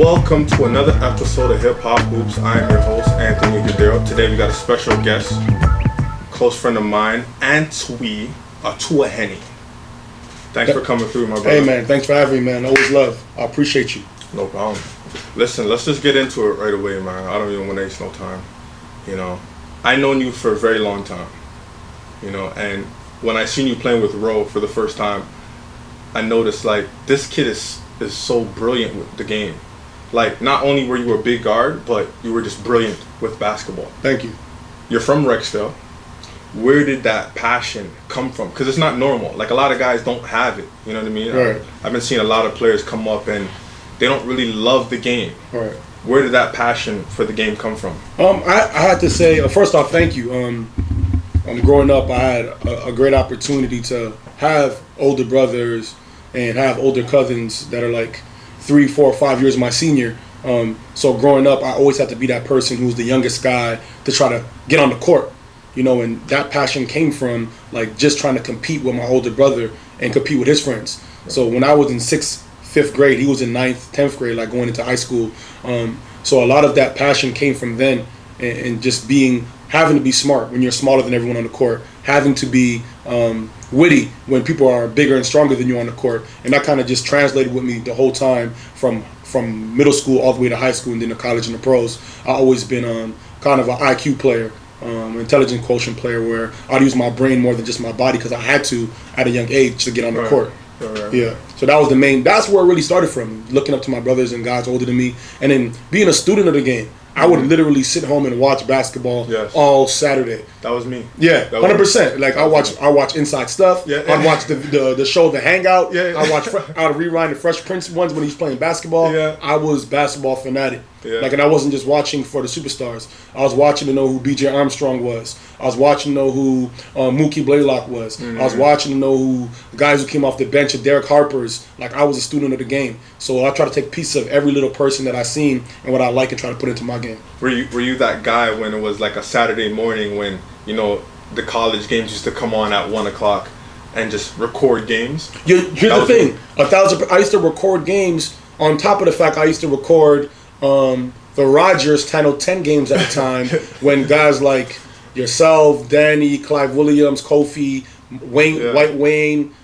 Welcome to another episode of Hip Hop Hoops. I am your host, Anthony. Today we got a special guest, close friend of mine, Antwi, Atuahene. Thanks for coming through, my brother. Hey man, thanks for having me, man. Always love. I appreciate you. No problem. Listen, let's just get into it right away, man. I don't even want to waste no time. You know, I known you for a very long time. You know, and when I seen you playing with Ro for the first time, I noticed like this kid is so brilliant with the game. Like, not only were you a big guard, but you were just brilliant with basketball. Thank you. You're from Rexdale. Where did that passion come from? Because it's not normal. Like, a lot of guys don't have it. You know what I mean? Right. I've been seeing a lot of players come up and they don't really love the game. Right. Where did that passion for the game come from? I had to say, first off, thank you. Growing up, I had a great opportunity to have older brothers and have older cousins that are like 3, 4, 5 years my senior. So growing up, I always had to be that person who's the youngest guy to try to get on the court, you know, and that passion came from like just trying to compete with my older brother and compete with his friends. So when I was in 6th, 5th grade, he was in 9th, 10th grade, like going into high school. So a lot of that passion came from then, and just having to be smart when you're smaller than everyone on the court, having to be witty when people are bigger and stronger than you on the court, and that kind of just translated with me the whole time from middle school all the way to high school and then to college and the pros. I always been kind of an IQ player, intelligent quotient player, where I'd use my brain more than just my body because I had to at a young age to get on the court. Right. Yeah, so that's where it really started from, looking up to my brothers and guys older than me, and then being a student of the game. I would literally sit home and watch basketball all Saturday. That was me. Yeah, 100%. Like I watch Inside Stuff. Yeah. I'd watch the show The Hangout. Yeah. I would rewind the Fresh Prince ones when he's playing basketball. Yeah. I was basketball fanatic. Yeah. Like, and I wasn't just watching for the superstars. I was watching to know who B.J. Armstrong was. I was watching to know who Mookie Blaylock was. Mm-hmm. I was watching to know who the guys who came off the bench at Derek Harper's. Like, I was a student of the game. So I try to take pieces of every little person that I seen and what I like and try to put into my game. Were you that guy when it was like a Saturday morning when, you know, the college games used to come on at 1 o'clock and just record games? Here's the thing. I used to record games on top of the fact I used to record the Rogers Channel 10 games at the time when guys like yourself, Danny, Clive Williams, Kofi, Wayne, White Wayne,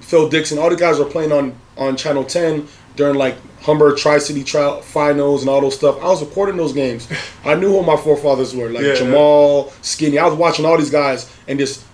Phil Dixon, all the guys were playing on Channel 10 during like Humber Tri-City Trial Finals and all those stuff. I was recording those games. I knew who my forefathers were, like Jamal, Skinny. I was watching all these guys and just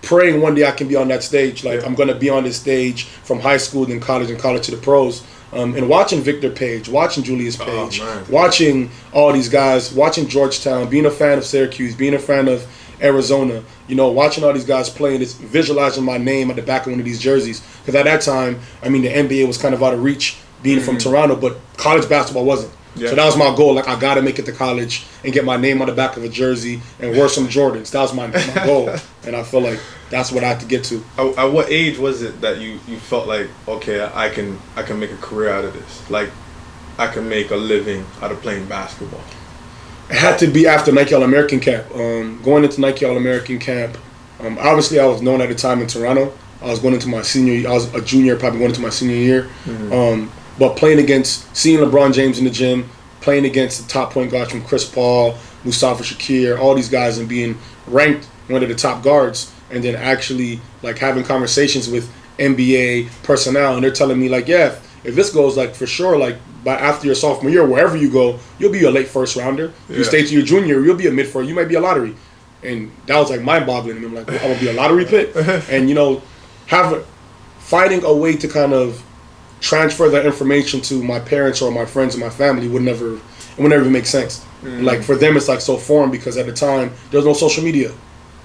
praying one day I can be on that stage. Like, I'm going to be on this stage from high school, then college, and college to the pros. And watching Victor Page, watching Julius Page, watching all these guys, watching Georgetown, being a fan of Syracuse, being a fan of Arizona, you know, watching all these guys playing, just visualizing my name at the back of one of these jerseys. Because at that time, I mean, the NBA was kind of out of reach being from Toronto, but college basketball wasn't. Yeah. So that was my goal. Like, I got to make it to college and get my name on the back of a jersey and wear some Jordans. That was my goal. And I feel like that's what I had to get to. At what age was it that you felt like, okay, I can make a career out of this? Like, I can make a living out of playing basketball? It had to be after Nike All-American camp. Going into Nike All-American camp, obviously I was known at the time in Toronto. I was going into my senior year. I was a junior, probably going into my senior year. Mm-hmm. But seeing LeBron James in the gym, playing against the top point guards from Chris Paul, Mustafa Shakir, all these guys, and being ranked one of the top guards, and then actually like having conversations with NBA personnel, and they're telling me like, yeah, if this goes like for sure, like by after your sophomore year, wherever you go, you'll be a late first rounder. If you stay to your junior, you'll be a mid first. You might be a lottery, and that was like mind boggling. I'm like, well, I'm gonna be a lottery pick, and you know, finding a way to kind of transfer that information to my parents or my friends and my family would never even make sense. Mm-hmm. Like for them, it's like so foreign because at the time there was no social media.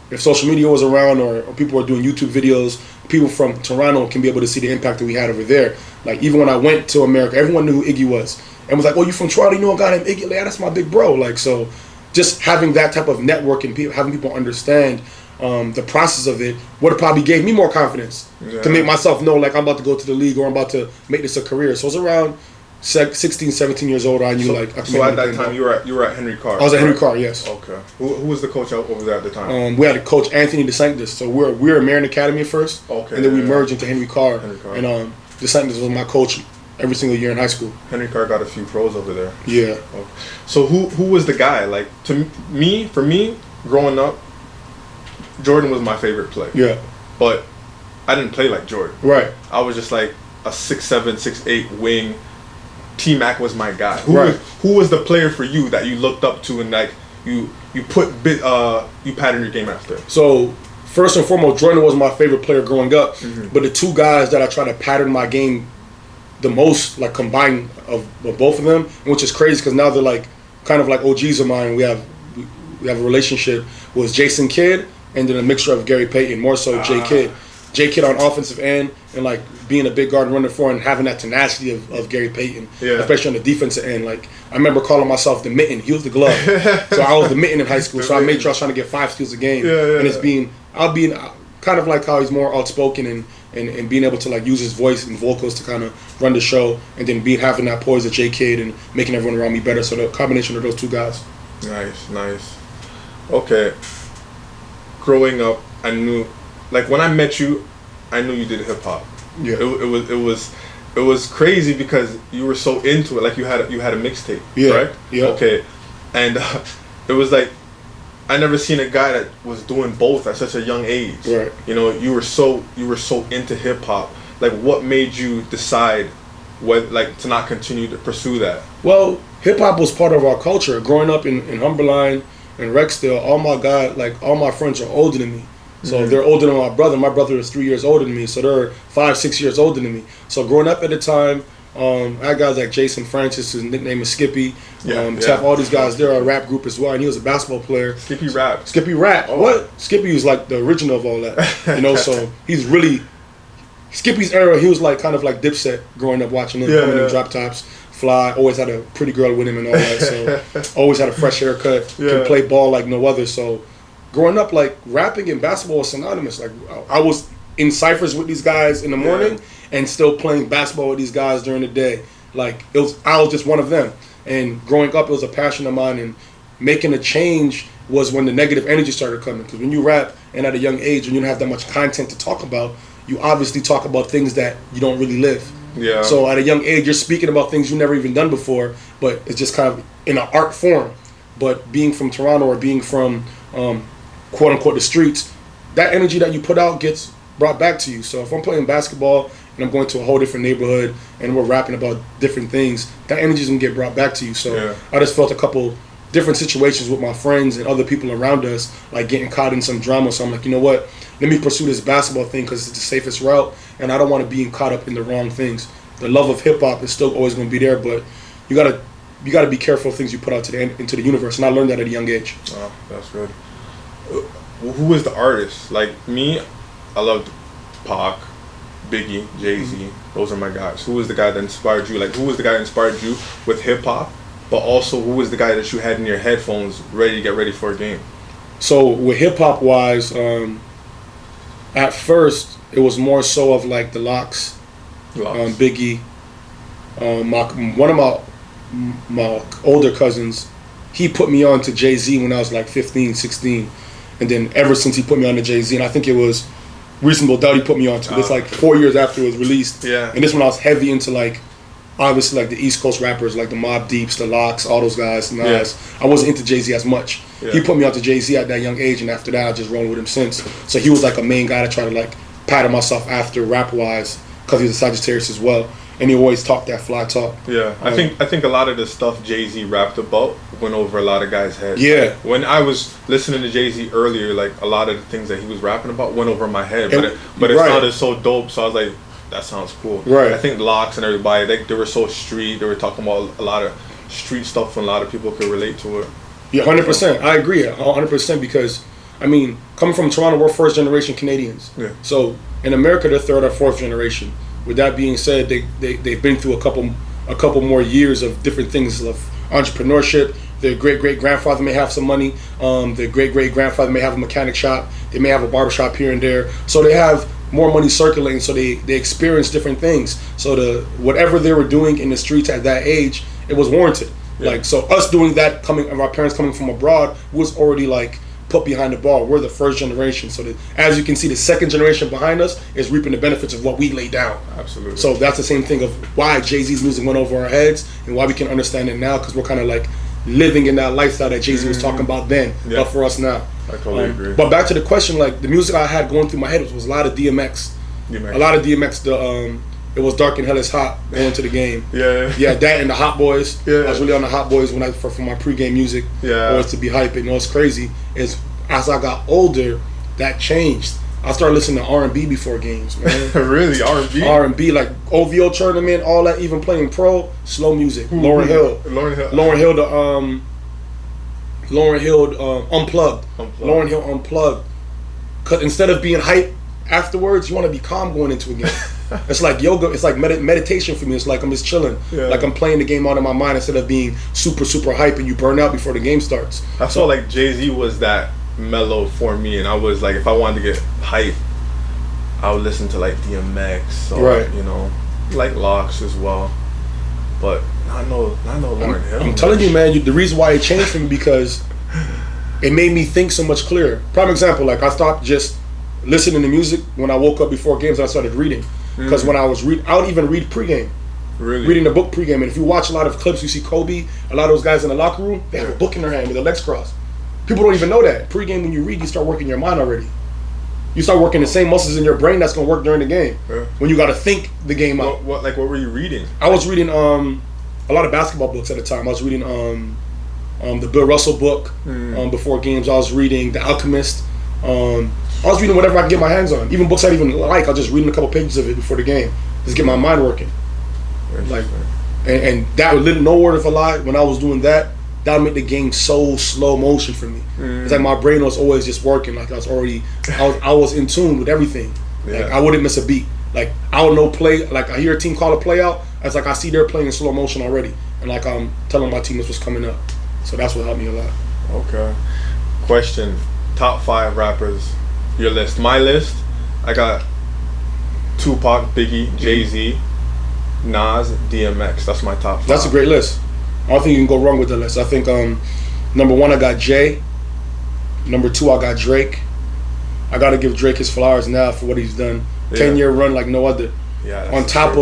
If social media was around or people were doing YouTube videos, people from Toronto can be able to see the impact that we had over there. Like even when I went to America, everyone knew who Iggy was and was like, "Oh, you from Toronto? You know a guy named Iggy? Like, yeah, that's my big bro." Like so, just having that type of network and having people understand the process of it would have probably gave me more confidence to make myself know like I'm about to go to the league or I'm about to make this a career. So it was around 16, 17 years old. I knew so at that time you were at Henry Carr. I was at Henry Carr, yes. Okay. Who was the coach over there at the time? We had a coach Anthony DeSanctis. So we were Marion Academy at first, and then we merged into Henry Carr. And DeSanctis was my coach every single year in high school. Henry Carr got a few pros over there. Yeah. Okay. So who was the guy? Like for me, growing up, Jordan was my favorite player. Yeah. But I didn't play like Jordan. Right. I was just like a 6'7", 6'8" wing. T-Mac was my guy. Who was the player for you that you looked up to and like you patterned your game after? So first and foremost, Jordan was my favorite player growing up. But the two guys that I try to pattern my game the most, like combined of both of them, which is crazy because now they're like kind of like OGs of mine. We have a relationship. Was Jason Kidd and then a mixture of Gary Payton, more so J Kidd. J Kidd on offensive end and like being a big guard running for and having that tenacity of Gary Payton, especially on the defensive end. Like I remember calling myself the mitten. He was the glove, so I was the mitten in high school. So I made sure I was trying to get 5 steals a game. And it's I'll be kind of like how he's more outspoken and being able to like use his voice and vocals to kind of run the show, and then having that poise of J Kidd and making everyone around me better. So the combination of those two guys. Nice. Okay. Growing up, I knew. Like when I met you, I knew you did hip hop. Yeah. It was crazy because you were so into it. Like you had a mixtape, right? Yeah. Okay. And it was like I never seen a guy that was doing both at such a young age. Right. You know, you were so into hip hop. Like what made you decide to not continue to pursue that? Well, hip hop was part of our culture. Growing up in Humberline and Rexdale, all my friends are older than me. So they're older than my brother. My brother is 3 years older than me. So they're 5-6 years older than me. So growing up at the time, I had guys like Jason Francis, his nickname is Skippy. Tef, all these guys, they're a rap group as well. And he was a basketball player. Skippy rap. Oh. What? Skippy was like the original of all that. You know, so he's really, Skippy's era, he was like kind of like Dipset growing up watching him, coming in drop tops, fly, always had a pretty girl with him and all that. So always had a fresh haircut, can play ball like no other. So growing up, like rapping and basketball was synonymous. Like I was in ciphers with these guys in the morning and still playing basketball with these guys during the day. Like I was just one of them. And growing up, it was a passion of mine. And making a change was when the negative energy started coming. Because when you rap and at a young age, when you don't have that much content to talk about, you obviously talk about things that you don't really live. Yeah. So at a young age, you're speaking about things you've never even done before, but it's just kind of in an art form. But being from Toronto or being from quote unquote the streets, that energy that you put out gets brought back to you. So if I'm playing basketball and I'm going to a whole different neighborhood and we're rapping about different things, that energy is gonna get brought back to you. So I just felt a couple different situations with my friends and other people around us, like getting caught in some drama. So I'm like, you know what? Let me pursue this basketball thing because it's the safest route, and I don't want to be caught up in the wrong things. The love of hip hop is still always going to be there, but you gotta be careful of things you put out into the universe. And I learned that at a young age. Oh, that's good. Who was the artist? Like me, I loved Pac, Biggie, Jay-Z. Those are my guys. Who was the guy that inspired you? Like who was the guy that inspired you with hip hop? But also, who was the guy that you had in your headphones ready to get ready for a game? So with hip hop wise, at first it was more so of like the Locks. Biggie. One of my older cousins, he put me on to Jay-Z when I was like 15, 16. And then ever since he put me on to Jay-Z, and I think it was Reasonable Doubt he put me on to. It's like 4 years after it was released. Yeah. And this one I was heavy into like, obviously like the East Coast rappers, like the Mobb Deeps, the Locks, all those guys, Nas. I wasn't into Jay-Z as much. He put me on to Jay-Z at that young age, and after that I just rolled with him since. So he was like a main guy to try to like pattern myself after rap-wise, because he's a Sagittarius as well. And he always talked that fly talk. Yeah, I think a lot of the stuff Jay-Z rapped about went over a lot of guys' heads. Yeah. When I was listening to Jay-Z earlier, like a lot of the things that he was rapping about went over my head, but it sounded so dope. So I was like, that sounds cool. Right. I think Locks and everybody, they were so street. They were talking about a lot of street stuff, and a lot of people could relate to it. Yeah, 100%. I agree, 100%, because I mean, coming from Toronto, we're first generation Canadians. Yeah. So in America, they're third or fourth generation. With that being said, they've been through a couple more years of different things of entrepreneurship. Their great-great-grandfather may have some money. Their great-great-grandfather may have a mechanic shop. They may have a barbershop here and there. So they have more money circulating, so they experience different things. So whatever they were doing in the streets at that age, it was warranted. Yeah. Like, so us doing that, our parents coming from abroad, was already like put behind the ball. We're the first generation. So that, as you can see, the second generation behind us is reaping the benefits of what we laid down. Absolutely. So that's the same thing of why Jay-Z's music went over our heads and why we can understand it now, because we're kind of like living in that lifestyle that Jay-Z was talking about then, but for us now. I totally agree. But back to the question, like the music I had going through my head was a lot of DMX. A lot of DMX. It was dark and hell is hot going to the game. Yeah, that and the Hot Boys. I was really on the Hot Boys when for my pregame music. Always to be hyped. You know, what's crazy is as I got older, that changed. I started listening to R&B before games, man. Really, R&B? R&B, like OVO tournament, all that. Even playing pro, slow music. Lauryn Hill, Unplugged. Lauryn Hill Unplugged. Cause instead of being hype afterwards, you want to be calm going into a game. It's like yoga. It's like meditation for me. It's like I'm just chilling. Like I'm playing the game out of my mind instead of being super hype and you burn out before the game starts. I felt like Jay-Z was that mellow for me, and I was like, if I wanted to get hype, I would listen to like DMX or you know, like Locks as well. But I know Lauryn Hill. I'm telling you, man. The reason why it changed for me because it made me think so much clearer. Prime example, like I stopped just listening to music when I woke up before games. And I started reading. Because when I was I would even read pregame. Really? Reading the book pregame. And if you watch a lot of clips, you see Kobe, a lot of those guys in the locker room, they have a book in their hand with their legs crossed. People don't even know that. Pregame, when you read, you start working your mind already. You start working the same muscles in your brain that's going to work during the game. When you got to think the game out. What were you reading? I was reading a lot of basketball books at the time. I was reading the Bill Russell book before games. I was reading The Alchemist. I was reading whatever I could get my hands on. Even books I didn't even like, I was just reading a couple pages of it before the game. Just get my mind working. Like, and that was no word of a lie. When I was doing that, that would make the game so slow motion for me. It's like my brain was always just working. Like I was in tune with everything. Like I wouldn't miss a beat. Like I would know play. Like I hear a team call a play out. It's like I see they're playing in slow motion already, and like I'm telling my team this was coming up. So that's what helped me a lot. Okay. Question: top 5 rappers. Your list. My list. I got Tupac, Biggie, Jay-Z, Nas, DMX. That's my top 5. That's a great list. I don't think you can go wrong with the list. I think number 1 I got Jay. Number 2 I got Drake. I got to give Drake his flowers now for what he's done. 10-year run like no other. On top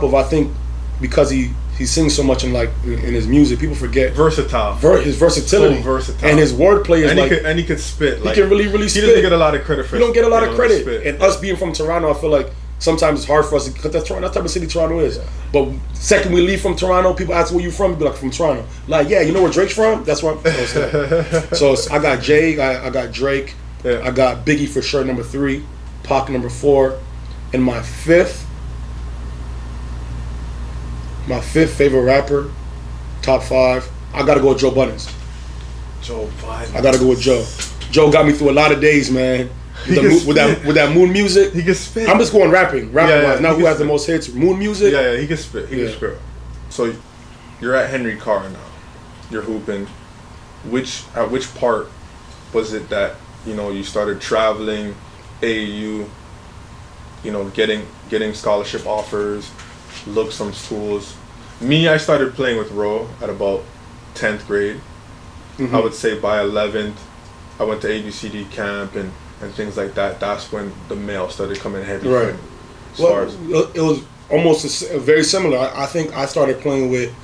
of I think because he sings so much in his music, people forget versatile. His versatility, so versatile, and his wordplay is and he could spit. He can really spit. He doesn't get a lot of credit for. He don't get a lot of credit. And us being from Toronto, I feel like sometimes it's hard for us because that's that type of city Toronto is. But second we leave from Toronto, people ask where you from. You be like, from Toronto. Like, yeah, you know where Drake's from? That's where I'm. So I got Jay, I got Drake, I got Biggie for sure. Number 3, Pac number 4, and my fifth favorite rapper, top 5. I gotta go with Joe Budden. I gotta go with Joe. Joe got me through a lot of days, man. With that Moon music. He can spit. I'm just going rapping wise. Now who has the most hits? Moon music. Yeah, he can spit. He can spit. So you're at Henry Carr now. You're hooping. At which part was it that you started traveling, AAU, getting scholarship offers, look some schools. Me, I started playing with Ro at about 10th grade. I would say by 11th, I went to ABCD camp and things like that. That's when the mail started coming heavy. Right. It was almost very similar. I think I started playing with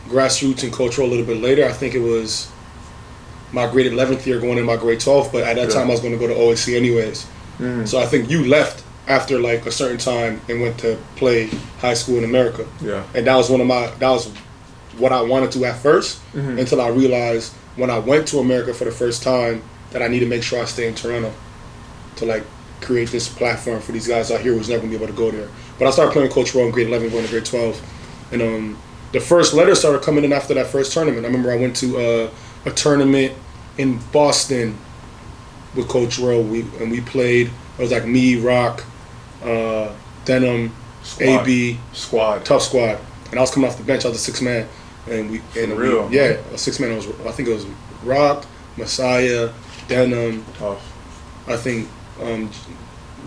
grassroots and Coach Ro a little bit later. I think it was my grade 11th year going in my grade 12th, but at that time I was going to go to OSC anyways. So I think you left after like a certain time and went to play high school in America. And that was what I wanted to at first until I realized when I went to America for the first time that I need to make sure I stay in Toronto to like create this platform for these guys out here who's never gonna be able to go there. But I started playing Coach Ro in grade 11 going to grade 12. And the first letters started coming in after that first tournament. I remember I went to a tournament in Boston with Coach Ro. We played. It was like me, Rock, Denim, Squad. AB, Squad, tough squad, and I was coming off the bench. I was a 6 man, and a 6 man. I think it was Rock, Messiah, Denim. Tough. I think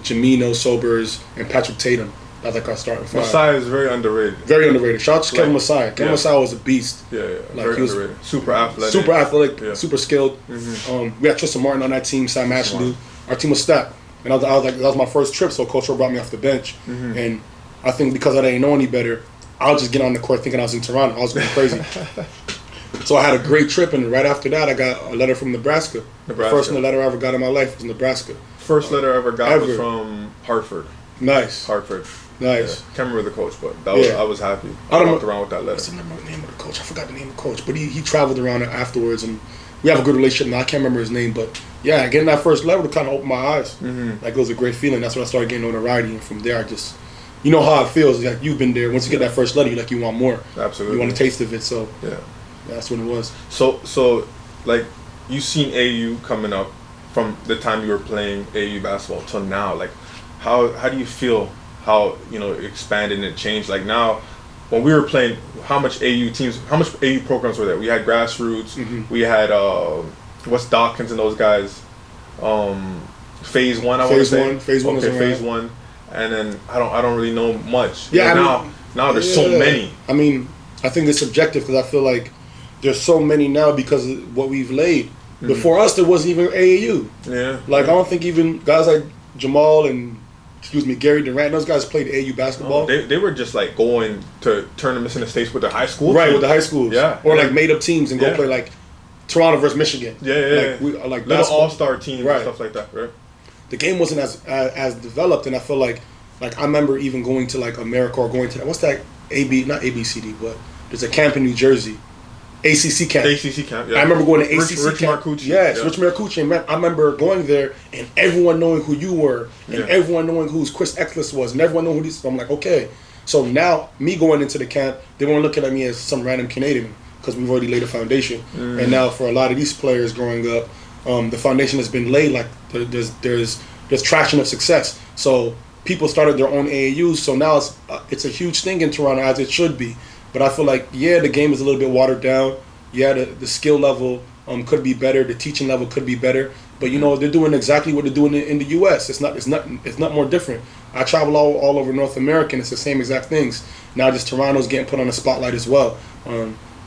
Jamino, Sobers, and Patrick Tatum. That's like our starting five. Masai is very underrated. Very underrated. Shout out to Kevin Masai. Kevin Masai was a beast. Yeah. Like very he was underrated. Super athletic. Super skilled. We had Tristan Martin on that team, Sam Ashley. Our team was stacked. And I was like, that was my first trip, so Coach Rowe brought me off the bench. And I think because I didn't know any better, I was just getting on the court thinking I was in Toronto. I was going crazy. So I had a great trip, and right after that, I got a letter from Nebraska. The first letter I ever got in my life was Nebraska. First letter I ever got was from Hartford. Nice. Hartford. Nice. Yeah. Can't remember the coach, but I was happy. I walked around with that letter. What's the name of the coach? I forgot the name of the coach, but he traveled around afterwards, and we have a good relationship now. I can't remember his name, but yeah, getting that first letter kind of opened my eyes. Like it was a great feeling. That's when I started getting notoriety, and from there I just, you know how it feels. Like you've been there. Once you get that first letter, you want more. Absolutely. You want a taste of it. So yeah, that's what it was. So like you seen AU coming up from the time you were playing AU basketball till now. Like how do you feel? How it expanded and it changed. Like now, when we were playing, how much AU programs were there? We had grassroots. We had what's Dawkins and those guys. Phase one, I want to say. Phase one. Okay, phase one. And then I don't really know much. Yeah, now there's so many. I mean, I think it's subjective because I feel like there's so many now because of what we've laid. Before us, there wasn't even AAU. Yeah. Like I don't think even guys like Jamal and Gary Durant, those guys played AAU basketball. They were just like going to tournaments in the States with the high school. Right, with the high schools. Yeah. Or like made up teams and go play like Toronto versus Michigan. Yeah. Like little all-star teams and stuff like that, right? The game wasn't as developed, and I feel like I remember even going to like America or going to what's that not ABCD, but there's a camp in New Jersey. ACC camp. Yeah. I remember going to ACC Rich camp. Marcucci. Yes, Rich Marcucci. And I remember going there and everyone knowing who you were and everyone knowing who Chris Eckles was and everyone knowing who these. I'm like, okay. So now, me going into the camp, they weren't looking at me as some random Canadian because we've already laid a foundation. And now for a lot of these players growing up, the foundation has been laid. Like there's traction of success. So people started their own AAUs. So now it's a huge thing in Toronto, as it should be. But I feel like, the game is a little bit watered down. Yeah, the skill level could be better. The teaching level could be better. But they're doing exactly what they're doing in the U.S. It's not more different. I travel all over North America, and it's the same exact things. Now just Toronto's getting put on the spotlight as well.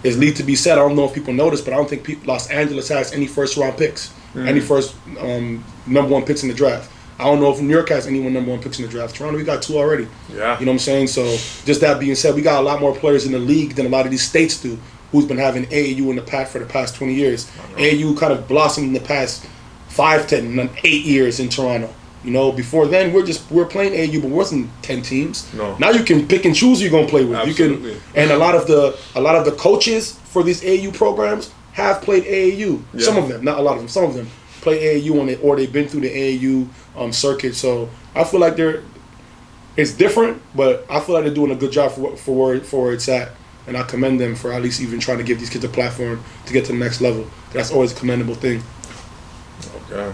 It's need to be said. I don't know if people notice, but I don't think Los Angeles has any first round picks, any first number one picks in the draft. I don't know if New York has anyone number one picks in the draft. Toronto, we got 2 already. Yeah. You know what I'm saying? So just that being said, we got a lot more players in the league than a lot of these states do, who's been having AAU in the past for the past 20 years. AAU kind of blossomed in the past 5, 10, 8 years in Toronto. Before then we're playing AAU, but it wasn't 10 teams. No. Now you can pick and choose who you're gonna play with. Absolutely. You can, and a lot of the coaches for these AAU programs have played AAU. Yeah. Some of them, not a lot of them. Some of them play AAU or they've been through the AAU circuit. So I feel like it's different, but I feel like they're doing a good job for where it's at. And I commend them for at least even trying to give these kids a platform to get to the next level. That's always a commendable thing. Okay.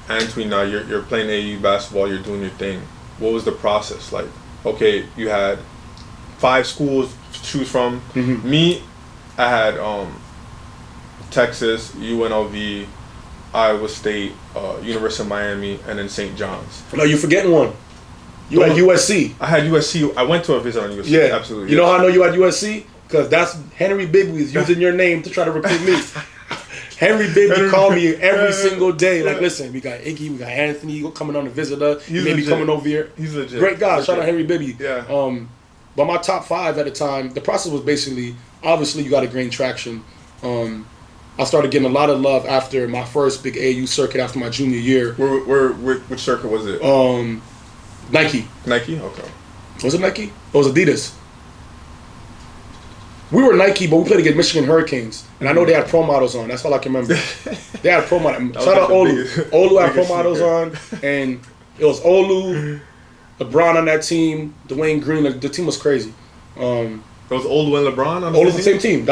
Antwi, now you're playing AU basketball, you're doing your thing. What was the process like? Okay, you had 5 schools to choose from. Me, I had Texas, UNLV, Iowa State, University of Miami, and then St. John's. No, you're forgetting one. You had USC. I had USC. I went to a visit on USC. Yeah, absolutely. You know how I know you had USC? Because that's Henry Bigby is using your name to try to recruit me. Henry Bigby called me every single day. Like, listen, we got Iggy, we got Anthony coming on to visit us. He may be coming over here. He's legit. Great guy. Shout out Henry Bigby. Yeah. But my top 5 at the time, the process was basically, obviously you got to gain traction. I started getting a lot of love after my first big AU circuit after my junior year. Which circuit was it? Nike. Nike? Okay. Was it Nike? It was Adidas. We were Nike, but we played against Michigan Hurricanes. And I know they had pro models on. That's all I can remember. They had pro models. Shout out Olu. Olu had pro models on. And it was Olu, LeBron on that team, Dwayne Green. The team was crazy. It was Olu and LeBron on the same team.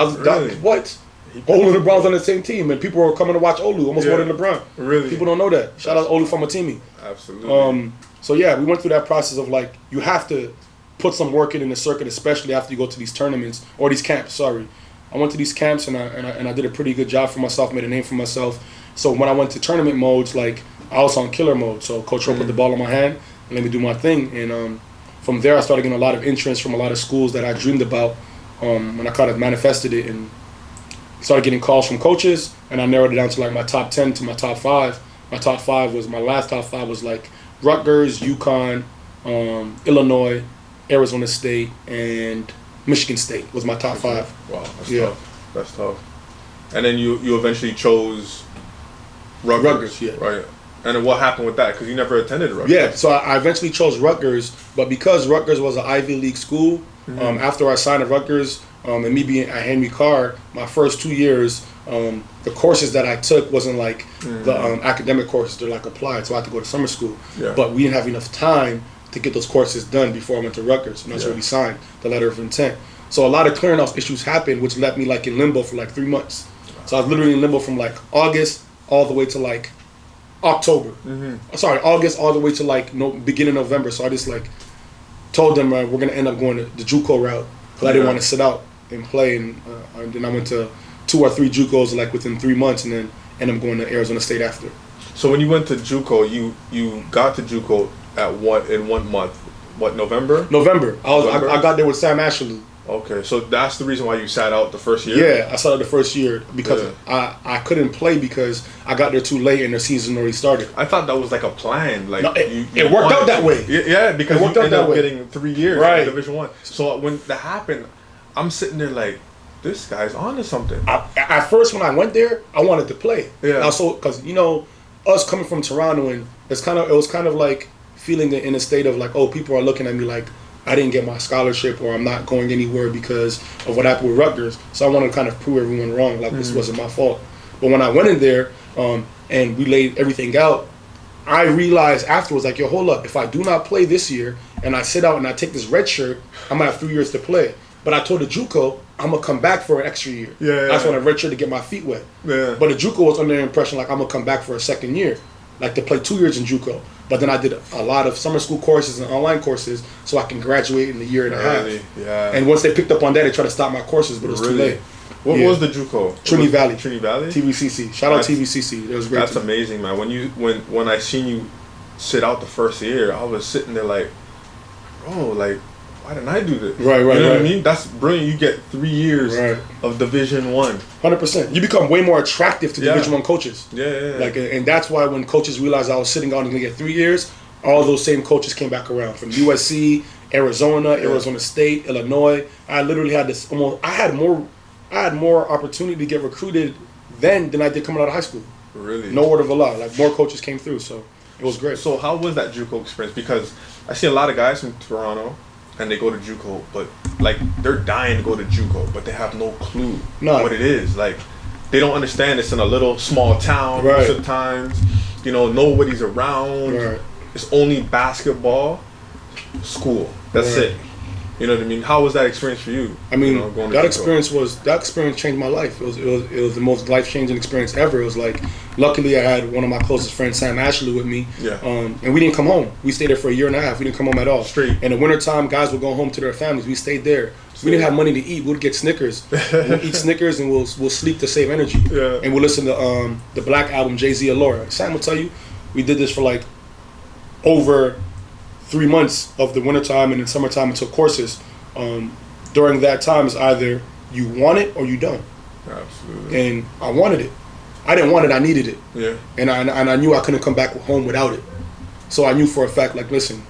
What? Olu and LeBron's on the same team, and people were coming to watch Olu almost more than LeBron. Really? People don't know that. Shout out Olu Famatimi. Absolutely. So yeah, we went through that process of like, you have to put some work in the circuit, especially after you go to these tournaments or these camps. Sorry, I went to these camps and I did a pretty good job for myself, made a name for myself. So when I went to tournament modes, like I was on killer mode. So Coach Rowe put the ball in my hand and let me do my thing. And from there, I started getting a lot of interest from a lot of schools that I dreamed about, and I kind of manifested it and started getting calls from coaches, and I narrowed it down to like my top 10 to my top 5. My top 5 was, my last top 5 was like Rutgers, UConn, Illinois, Arizona State, and Michigan State was my top 5. Wow, that's tough. That's tough. And then you eventually chose Rutgers. Rutgers, yeah. Right. And then what happened with that? Because you never attended Rutgers. Yeah, so I eventually chose Rutgers, but because Rutgers was an Ivy League school, after I signed at Rutgers, and me being at Henry Carr, my first 2 years, the courses that I took wasn't like the academic courses, they're like applied, so I had to go to summer school. Yeah. But we didn't have enough time to get those courses done before I went to Rutgers, and that's where we signed the letter of intent. So a lot of clearinghouse issues happened, which left me like in limbo for like 3 months. So I was literally in limbo from like August all the way to like October. Sorry, August all the way to like beginning November. So I just like told them we're gonna end up going to the JUCO route because I didn't want to sit out and play. And then I went to 2 or 3 JUCOs like within 3 months, and then ended up going to Arizona State after. So when you went to JUCO, you got to JUCO in 1 month? What, November? November. I got there with Sam Ashley. Okay, so that's the reason why you sat out the first year? Yeah, I sat out the first year because I couldn't play because I got there too late and the season already started. I thought that was like a plan. Like no, it worked out that way. Yeah, because you ended up getting 3 years in Division I. So when that happened, I'm sitting there like, this guy's on to something. At first, when I went there, I wanted to play. Yeah. Also, because us coming from Toronto, and it was kind of like feeling in a state of like, oh, people are looking at me like I didn't get my scholarship or I'm not going anywhere because of what happened with Rutgers. So I wanted to kind of prove everyone wrong, like this wasn't my fault. But when I went in there and we laid everything out, I realized afterwards, like, yo, hold up. If I do not play this year and I sit out and I take this red shirt, I'm going to have 3 years to play. But I told the JUCO, I'm going to come back for an extra year. That's when I red shirt to get my feet wet. Yeah. But the JUCO was under the impression, like, I'm going to come back for a second year, like to play 2 years in JUCO. But then I did a lot of summer school courses and online courses so I can graduate in a year and a half. Yeah. And once they picked up on that, they tried to stop my courses, but it was too late. What was the JUCO? Trinity Valley. Trinity Valley? TVCC. Shout out TVCC. It was great. That's amazing, man. When I seen you sit out the first year, I was sitting there like, bro, like, why didn't I do this? Right. You know what I mean? That's brilliant. You get 3 years of Division I. 100%. You become way more attractive to Division I coaches. Yeah. Like, and that's why when coaches realized I was sitting out and going to get 3 years, all those same coaches came back around from USC, Arizona, Arizona State, Illinois. I literally had this I had more opportunity to get recruited then than I did coming out of high school. Really? No word of a lie. Like, more coaches came through, so it was great. So how was that JUCO experience? Because I see a lot of guys from Toronto and they go to JUCO, but like they're dying to go to JUCO, but they have no clue what it is. Like, they don't understand it's in a little small town most of the times. Nobody's around. It's only basketball, school. That's it. You know what I mean? How was that experience for you? I mean, that experience changed my life. It was the most life-changing experience ever. It was like, luckily I had one of my closest friends, Sam Ashley, with me. Yeah. And we didn't come home. We stayed there for a year and a half. We didn't come home at all. Straight. In the wintertime, guys would go home to their families. We stayed there. We didn't have money to eat. We'd get Snickers. We'll eat Snickers and we'll sleep to save energy. Yeah. And we'll listen to the Black album, Jay-Z Allura. Sam will tell you, we did this for like over 3 months of the wintertime, and in summertime and took courses. During that time, it's either you want it or you don't. Absolutely. And I wanted it. I didn't want it, I needed it. Yeah. And I knew I couldn't come back home without it. So I knew for a fact, like, listen,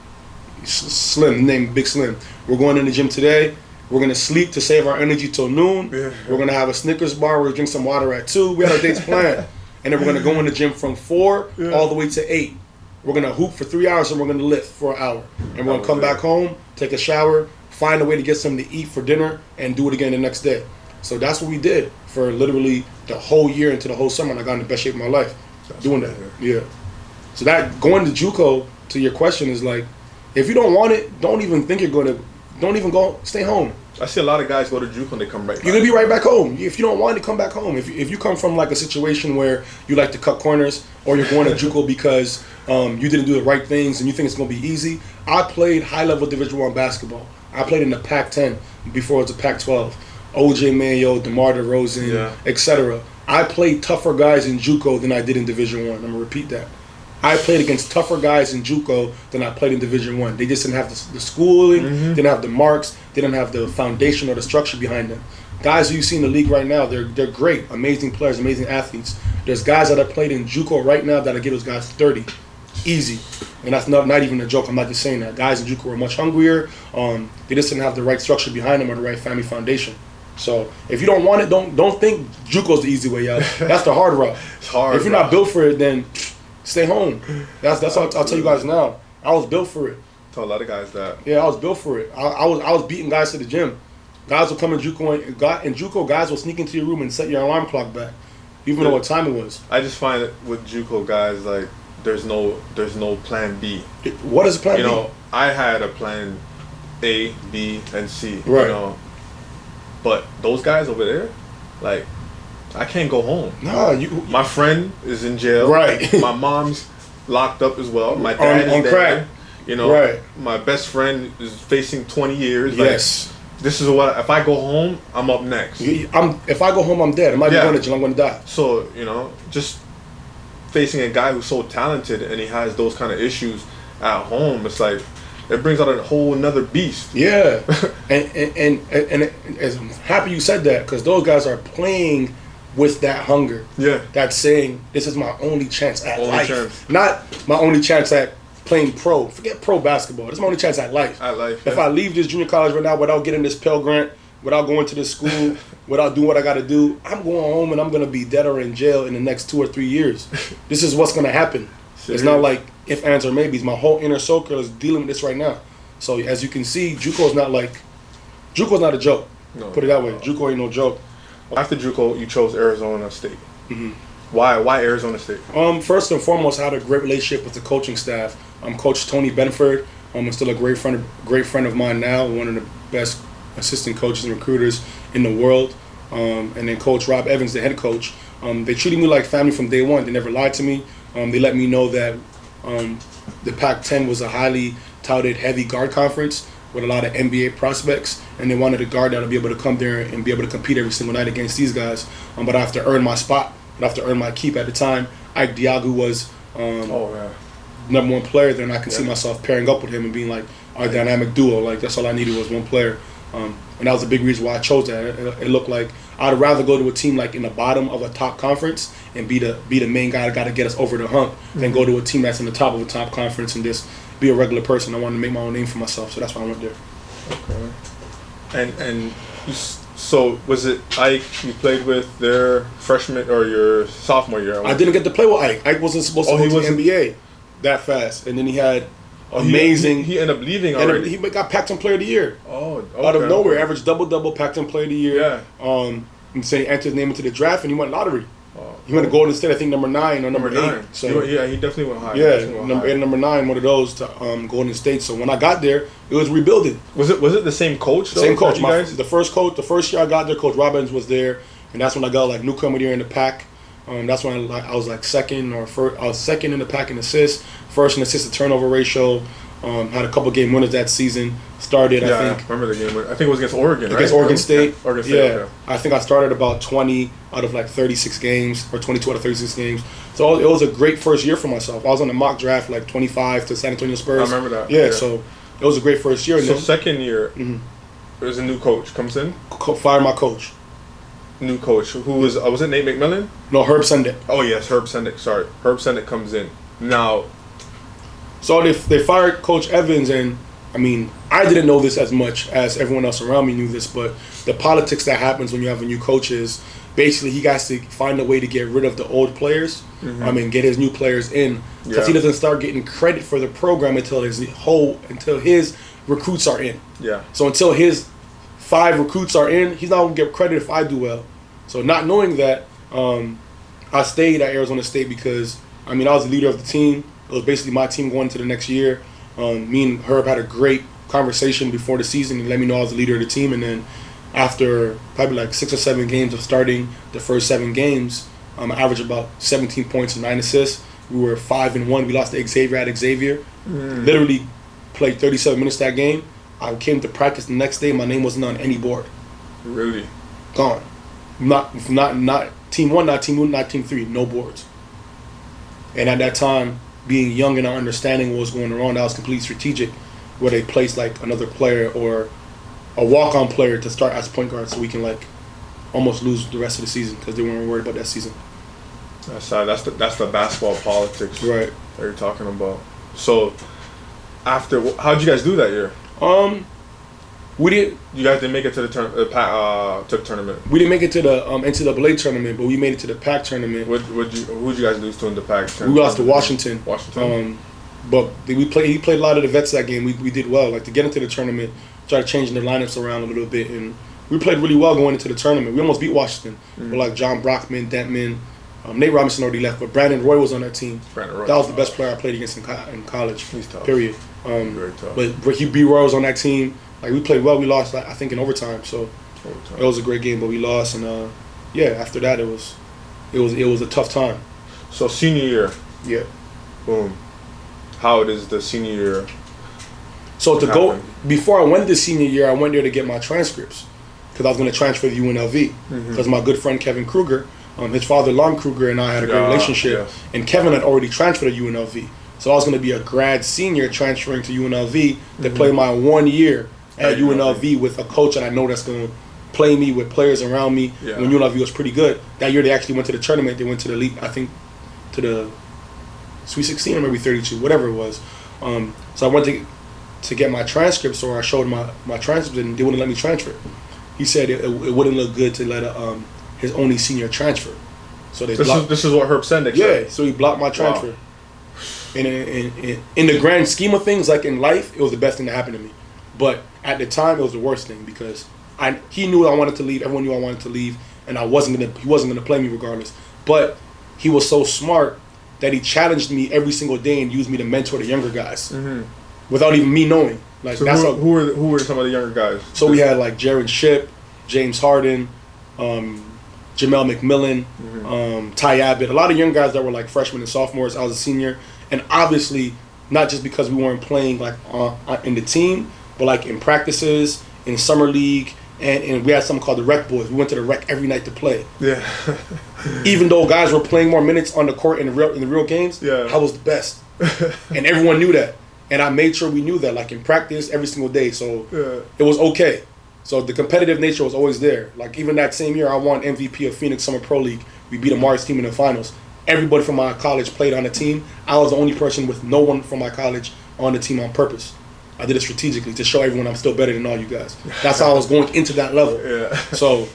Slim, name Big Slim, we're going in the gym today. We're going to sleep to save our energy till noon. Yeah. We're going to have a Snickers bar. We're going to drink some water at 2. We had our dates planned. And then we're going to go in the gym from 4 all the way to 8. We're going to hoop for 3 hours and we're going to lift for an hour. And we're going to come back home, take a shower, find a way to get something to eat for dinner, and do it again the next day. So that's what we did for literally the whole year into the whole summer, and I got in the best shape of my life doing that. Yeah. So that going to JUCO, to your question, is like, if you don't want it, don't even think you're going to, don't even go, stay home. I see a lot of guys go to JUCO and they come right back. You're going to be right back home. If you don't want it, come back home. If you come from like a situation where you like to cut corners, or you're going to JUCO because you didn't do the right things and you think it's going to be easy. I played high-level Division I basketball. I played in the Pac-10 before it was the Pac-12. OJ Mayo, DeMar DeRozan, etc. I played tougher guys in JUCO than I did in Division I. I'm going to repeat that. I played against tougher guys in JUCO than I played in Division One. They just didn't have the schooling, didn't have the marks, didn't have the foundation or the structure behind them. Guys who you see in the league right now, they're great, amazing players, amazing athletes. There's guys that are played in JUCO right now that'll get those guys 30, easy, and that's not even a joke. I'm not just saying that. Guys in JUCO are much hungrier. They just didn't have the right structure behind them or the right family foundation. So if you don't want it, don't think JUCO's the easy way out. That's the hard route. It's hard. If you're not built for it, then stay home. That's all I'll tell you guys now. I was built for it. Tell a lot of guys that. Yeah, I was built for it. I was beating guys to the gym. Guys will come in JUCO in JUCO. Guys will sneak into your room and set your alarm clock back, even know what time it was. I just find it with JUCO guys like there's no plan B. What is plan B? You know, I had a plan A, B, and C. Right. You know, but those guys over there, like, I can't go home. Nah, my friend is in jail. Right. My mom's locked up as well. My dad on is crack. dead. You know, right. My best friend is facing 20 years. Yes. Like, this is what, if I go home, I'm up next. If I go home, I'm dead. I'm not going to jail. I'm going to die. So, you know, just facing a guy who's so talented and he has those kind of issues at home, it's like, it brings out a whole another beast. Yeah. and I'm happy you said that, because those guys are playing with that hunger. Yeah. That's saying, this is my only chance at life. Chance. Not my only chance at playing pro. Forget pro basketball. This is my only chance at life. At life. If I leave this junior college right now without getting this Pell Grant, without going to this school, without doing what I got to do, I'm going home and I'm going to be dead or in jail in the next 2 or 3 years. This is what's going to happen. It's not like if, ands, or maybes. My whole inner circle is dealing with this right now. So as you can see, JUCO's not a joke. No, Put it that way. JUCO ain't no joke. After JUCO, you chose Arizona State. Mm-hmm. Why Arizona State? First and foremost, I had a great relationship with the coaching staff. Coach Tony Benford. Is still a great friend of mine now. One of the best assistant coaches and recruiters in the world. And then Coach Rob Evans, the head coach. They treated me like family from day one. They never lied to me. They let me know that the Pac-10 was a highly touted heavy guard conference with a lot of NBA prospects, and they wanted a guard that would be able to come there and be able to compete every single night against these guys. But I have to earn my spot. I have to earn my keep. At the time, Ike Diagu was number one player there, and I can see myself pairing up with him and being like our dynamic duo. Like, that's all I needed was one player. And that was a big reason why I chose that. It looked like I'd rather go to a team like in the bottom of a top conference and be the main guy that got to get us over the hump than go to a team that's in the top of a top conference and just be a regular person. I wanted to make my own name for myself, so that's why I went there. Okay. So was it Ike you played with their freshman or your sophomore year? I didn't get to play with Ike. Ike wasn't supposed to go to the NBA that fast, and then he had amazing. He ended up leaving already. He got Pac-10 Player of the Year. Oh, okay. Out of nowhere, averaged double Pac-10 Player of the Year. Yeah. And say entered his name into the draft, and he went lottery. He went to Golden State, I think number 9 or number 8. So he definitely went high. Yeah, number 8 and number 9, one of those to Golden State. So when I got there, it was rebuilding. Was it the same coach? Though, same coach. The first year I got there, Coach Robbins was there, and that's when I got like newcomer year in the pack. That's when I was like second or first. I was second in the pack in assists, first in assist to turnover ratio. Had a couple game winners that season. Started, I think. I remember the game. I think it was against Oregon, right? Against Oregon State. Yeah, Oregon State. Yeah. Okay. I think I started about 20 out of like 36 games, or 22 out of 36 games. So it was a great first year for myself. I was on the mock draft like 25 to San Antonio Spurs. I remember that. Yeah, so it was a great first year. So second year, there's a new coach comes in. Fire my coach. New coach. Who was it Nate McMillan? No, Herb Sendek. Oh yes, Herb Sendek. Sorry, Herb Sendek comes in now. So they fired Coach Evans, and I mean, I didn't know this as much as everyone else around me knew this, but the politics that happens when you have a new coach is basically he has to find a way to get rid of the old players. Get his new players in, because he doesn't start getting credit for the program until his recruits are in. Yeah. So until his 5 recruits are in, he's not gonna get credit if I do well. So not knowing that, I stayed at Arizona State because I was the leader of the team. It was basically my team going into the next year. Me and Herb had a great conversation before the season. He let me know I was the leader of the team. And then after probably like 6 or 7 games of starting the first 7 games, I averaged about 17 points and 9 assists. We were 5-1. We lost to Xavier at Xavier. Literally played 37 minutes that game. I came to practice the next day. My name wasn't on any board. Really? Gone. Not team 1, not team 2, not team 3. No boards. And at that time, being young and not understanding what was going on, that was completely strategic, where they placed like another player or a walk-on player to start as point guard, so we can like almost lose the rest of the season because they weren't worried about that season. That's the basketball politics, Right? That you're talking about. So, how'd you guys do that year? We didn't. You guys didn't make it to the tournament. We didn't make it to the NCAA tournament, but we made it to the PAC tournament. Who'd you guys lose to in the PAC tournament? We lost to Washington. But he played a lot of the vets that game. We did well. Like to get into the tournament, started changing the lineups around a little bit, and we played really well going into the tournament. We almost beat Washington. With like John Brockman, Dentman, Nate Robinson already left, but Brandon Roy was on that team. That was the best player I played against in college. He's tough. Period. Very tough. But B. Roy was on that team. Like we played well. We lost, like, I think, in overtime. So it was a great game, but we lost. And after that, it was a tough time. So senior year. Yeah. Boom. How is the senior year? So before I went this senior year, I went there to get my transcripts because I was going to transfer to UNLV because my good friend Kevin Kruger, his father Lon Kruger, and I had a great relationship, and Kevin had already transferred to UNLV. So I was going to be a grad senior transferring to UNLV to play my 1 year at UNLV with a coach that I know that's going to play me with players around me. Yeah. When UNLV was pretty good. That year they actually went to the tournament. They went to the league, I think, to the Sweet 16 or maybe 32, whatever it was. So I went to get my transcripts, or I showed my transcripts, and they wouldn't let me transfer. He said it wouldn't look good to let his only senior transfer. So they this is what Herb Sendek said. Yeah, so he blocked my transfer. Wow. And in the grand scheme of things, like in life, it was the best thing that happened to me. But at the time, it was the worst thing because he knew I wanted to leave. Everyone knew I wanted to leave, and he wasn't gonna play me regardless. But he was so smart that he challenged me every single day and used me to mentor the younger guys without even me knowing. Like so who were some of the younger guys? So we had like Jaron Shipp, James Harden, Jamel McMillan, Ty Abbott, a lot of young guys that were like freshmen and sophomores. I was a senior, and obviously not just because we weren't playing like in the team, but like in practices, in summer league, and we had something called the Rec Boys. We went to the Rec every night to play. Yeah. Even though guys were playing more minutes on the court in the real games, I was the best, and everyone knew that. And I made sure we knew that, like in practice, every single day. So it was okay. So the competitive nature was always there. Like even that same year, I won MVP of Phoenix Summer Pro League. We beat a Mars team in the finals. Everybody from my college played on the team. I was the only person with no one from my college on the team on purpose. I did it strategically to show everyone I'm still better than all you guys. That's how I was going into that level. Yeah. So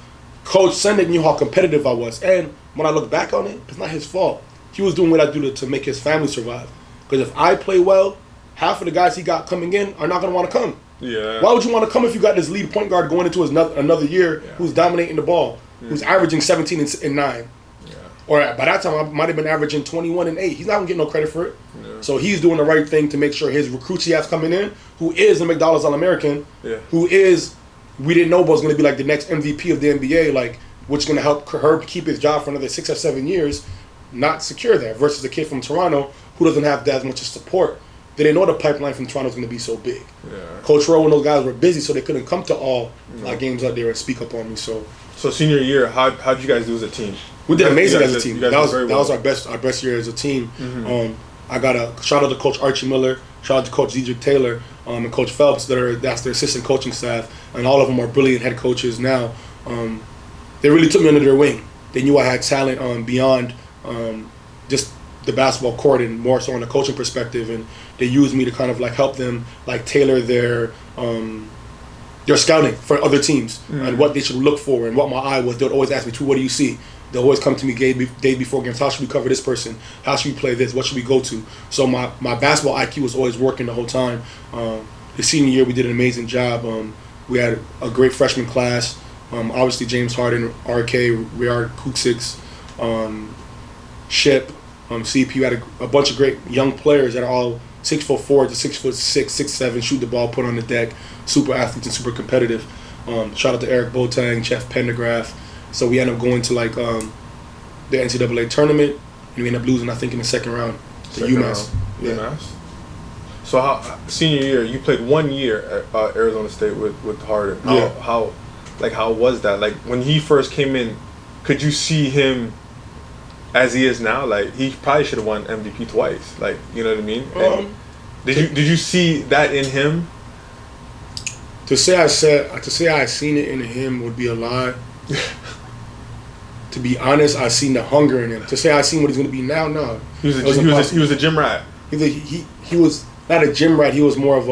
Coach Sendek knew how competitive I was. And when I look back on it, it's not his fault. He was doing what I do to make his family survive. Because if I play well, half of the guys he got coming in are not going to want to come. Yeah. Why would you want to come if you got this lead point guard going into another year who's dominating the ball, who's averaging 17 and 9? Yeah. Or by that time, I might have been averaging 21 and 8. He's not going to get no credit for it. Yeah. So he's doing the right thing to make sure his recruits he has coming in, who is a McDonald's All-American, who is, we didn't know was going to be like the next MVP of the NBA, like, which is going to help Herb keep his job for another 6 or 7 years, not secure that, versus a kid from Toronto who doesn't have that much support. They didn't know the pipeline from Toronto was going to be so big. Yeah. Coach Rowe and those guys were busy, so they couldn't come to all my games out there and speak up on me. So senior year, how'd you guys do as a team? We did amazing as a team. That was our best year as a team. I got a shout out to Coach Archie Miller, shout out to Coach Zedrick Taylor, and Coach Phelps. That's their assistant coaching staff, and all of them are brilliant head coaches now. They really took me under their wing. They knew I had talent beyond just the basketball court and more so on the coaching perspective, and they used me to kind of like help them like tailor their scouting for other teams and what they should look for and what my eye was. They'd always ask me, what do you see? They'll always come to me days before games. How should we cover this person? How should we play this? What should we go to? So my basketball IQ was always working the whole time. The senior year, we did an amazing job. We had a great freshman class. Obviously, James Harden, RK, Riyard Kuksix, Ship, CP. We had a bunch of great young players that are all 6'4" to 6'6", 6'7", shoot the ball, put on the deck, super athletes and super competitive. Shout out to Eric Boateng, Jeff Pendergraft. So we ended up going to like the NCAA tournament, and we ended up losing, I think, in the second round to UMass. UMass. So senior year, you played 1 year at Arizona State with Harden. How was that? Like when he first came in, could you see him as he is now, like he probably should have won MVP twice. Like, you know what I mean? And did you see that in him? To say I seen it in him would be a lie. To be honest, I seen the hunger in him. To say I seen what he's going to be now, no. He was a gym rat. He was not a gym rat. He was more of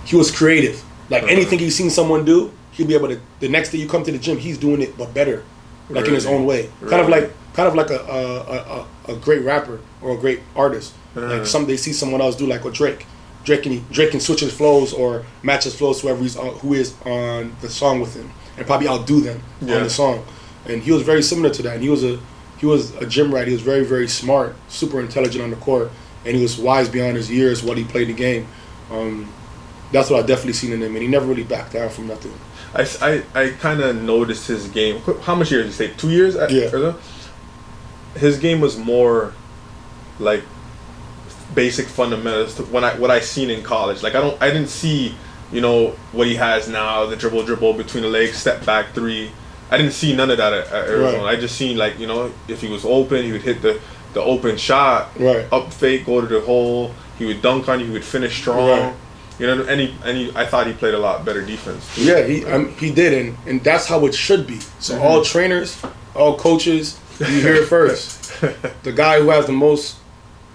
he was creative. Like anything he's seen someone do, he'll be able to. The next day you come to the gym, he's doing it but better, like in his own way. Really? Kind of like a great rapper or a great artist. Like they see someone else do, like with Drake. Drake can switch his flows or match his flows to who is on the song with him, and probably outdo them on the song. And he was very similar to that. And he was a gym rat. He was very, very smart, super intelligent on the court, and he was wise beyond his years while he played the game. That's what I definitely seen in him, and he never really backed down from nothing. I kind of noticed his game. How much years did you say? 2 years? Yeah. His game was more like basic fundamentals to what I seen in college. Like I didn't see, what he has now, the dribble between the legs, step back three. I didn't see none of that at Arizona. Right. I just seen if he was open, he would hit the open shot, up fake, go to the hole. He would dunk on you. He would finish strong. Right. I thought he played a lot better defense. Yeah, he did, and that's how it should be. So all trainers, all coaches, you hear it first. The guy who has the most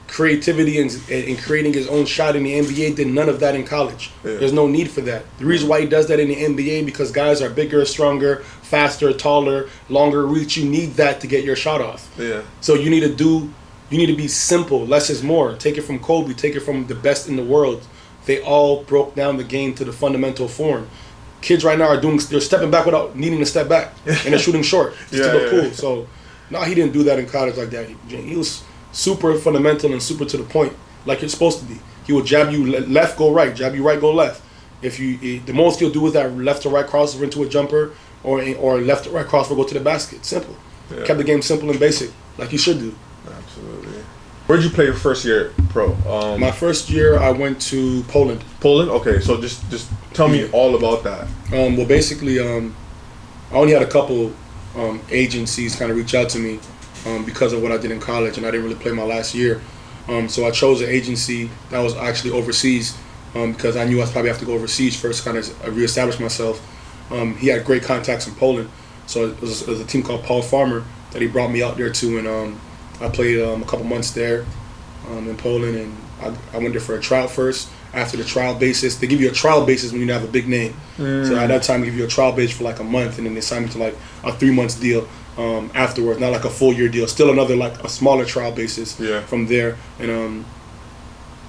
creativity in creating his own shot in the NBA did none of that in college. Yeah. There's no need for that. The reason why he does that in the NBA because guys are bigger, stronger, faster, taller, longer reach. You need that to get your shot off. Yeah. So you need to be simple. Less is more. Take it from Kobe. Take it from the best in the world. They all broke down the game to the fundamental form. Kids right now they're stepping back without needing to step back, and they're shooting short just to look cool. So, no, he didn't do that in college like that. He was super fundamental and super to the point, like you're supposed to be. He will jab you left, go right, jab you right, go left. The most he'll do is that left to right crossover into a jumper, or left to right crossover go to the basket. Simple. Yeah. Kept the game simple and basic, like you should do. Absolutely. Where'd you play your first year pro? My first year, I went to Poland. Poland? Okay, so just tell me all about that. Well, basically, I only had a couple agencies kind of reach out to me because of what I did in college, and I didn't really play my last year. So I chose an agency that was actually overseas because I knew I'd probably have to go overseas first to kind of reestablish myself. He had great contacts in Poland, so it was a team called Paul Farmer that he brought me out there to, and I played a couple months there in Poland, and I went there for a trial first. After the trial basis, they give you a trial basis when you have a big name. So at that time, they give you a trial basis for like a month, and then they sign me to like a 3 months deal afterwards, not like a full year deal. Still another like a smaller trial basis from there, and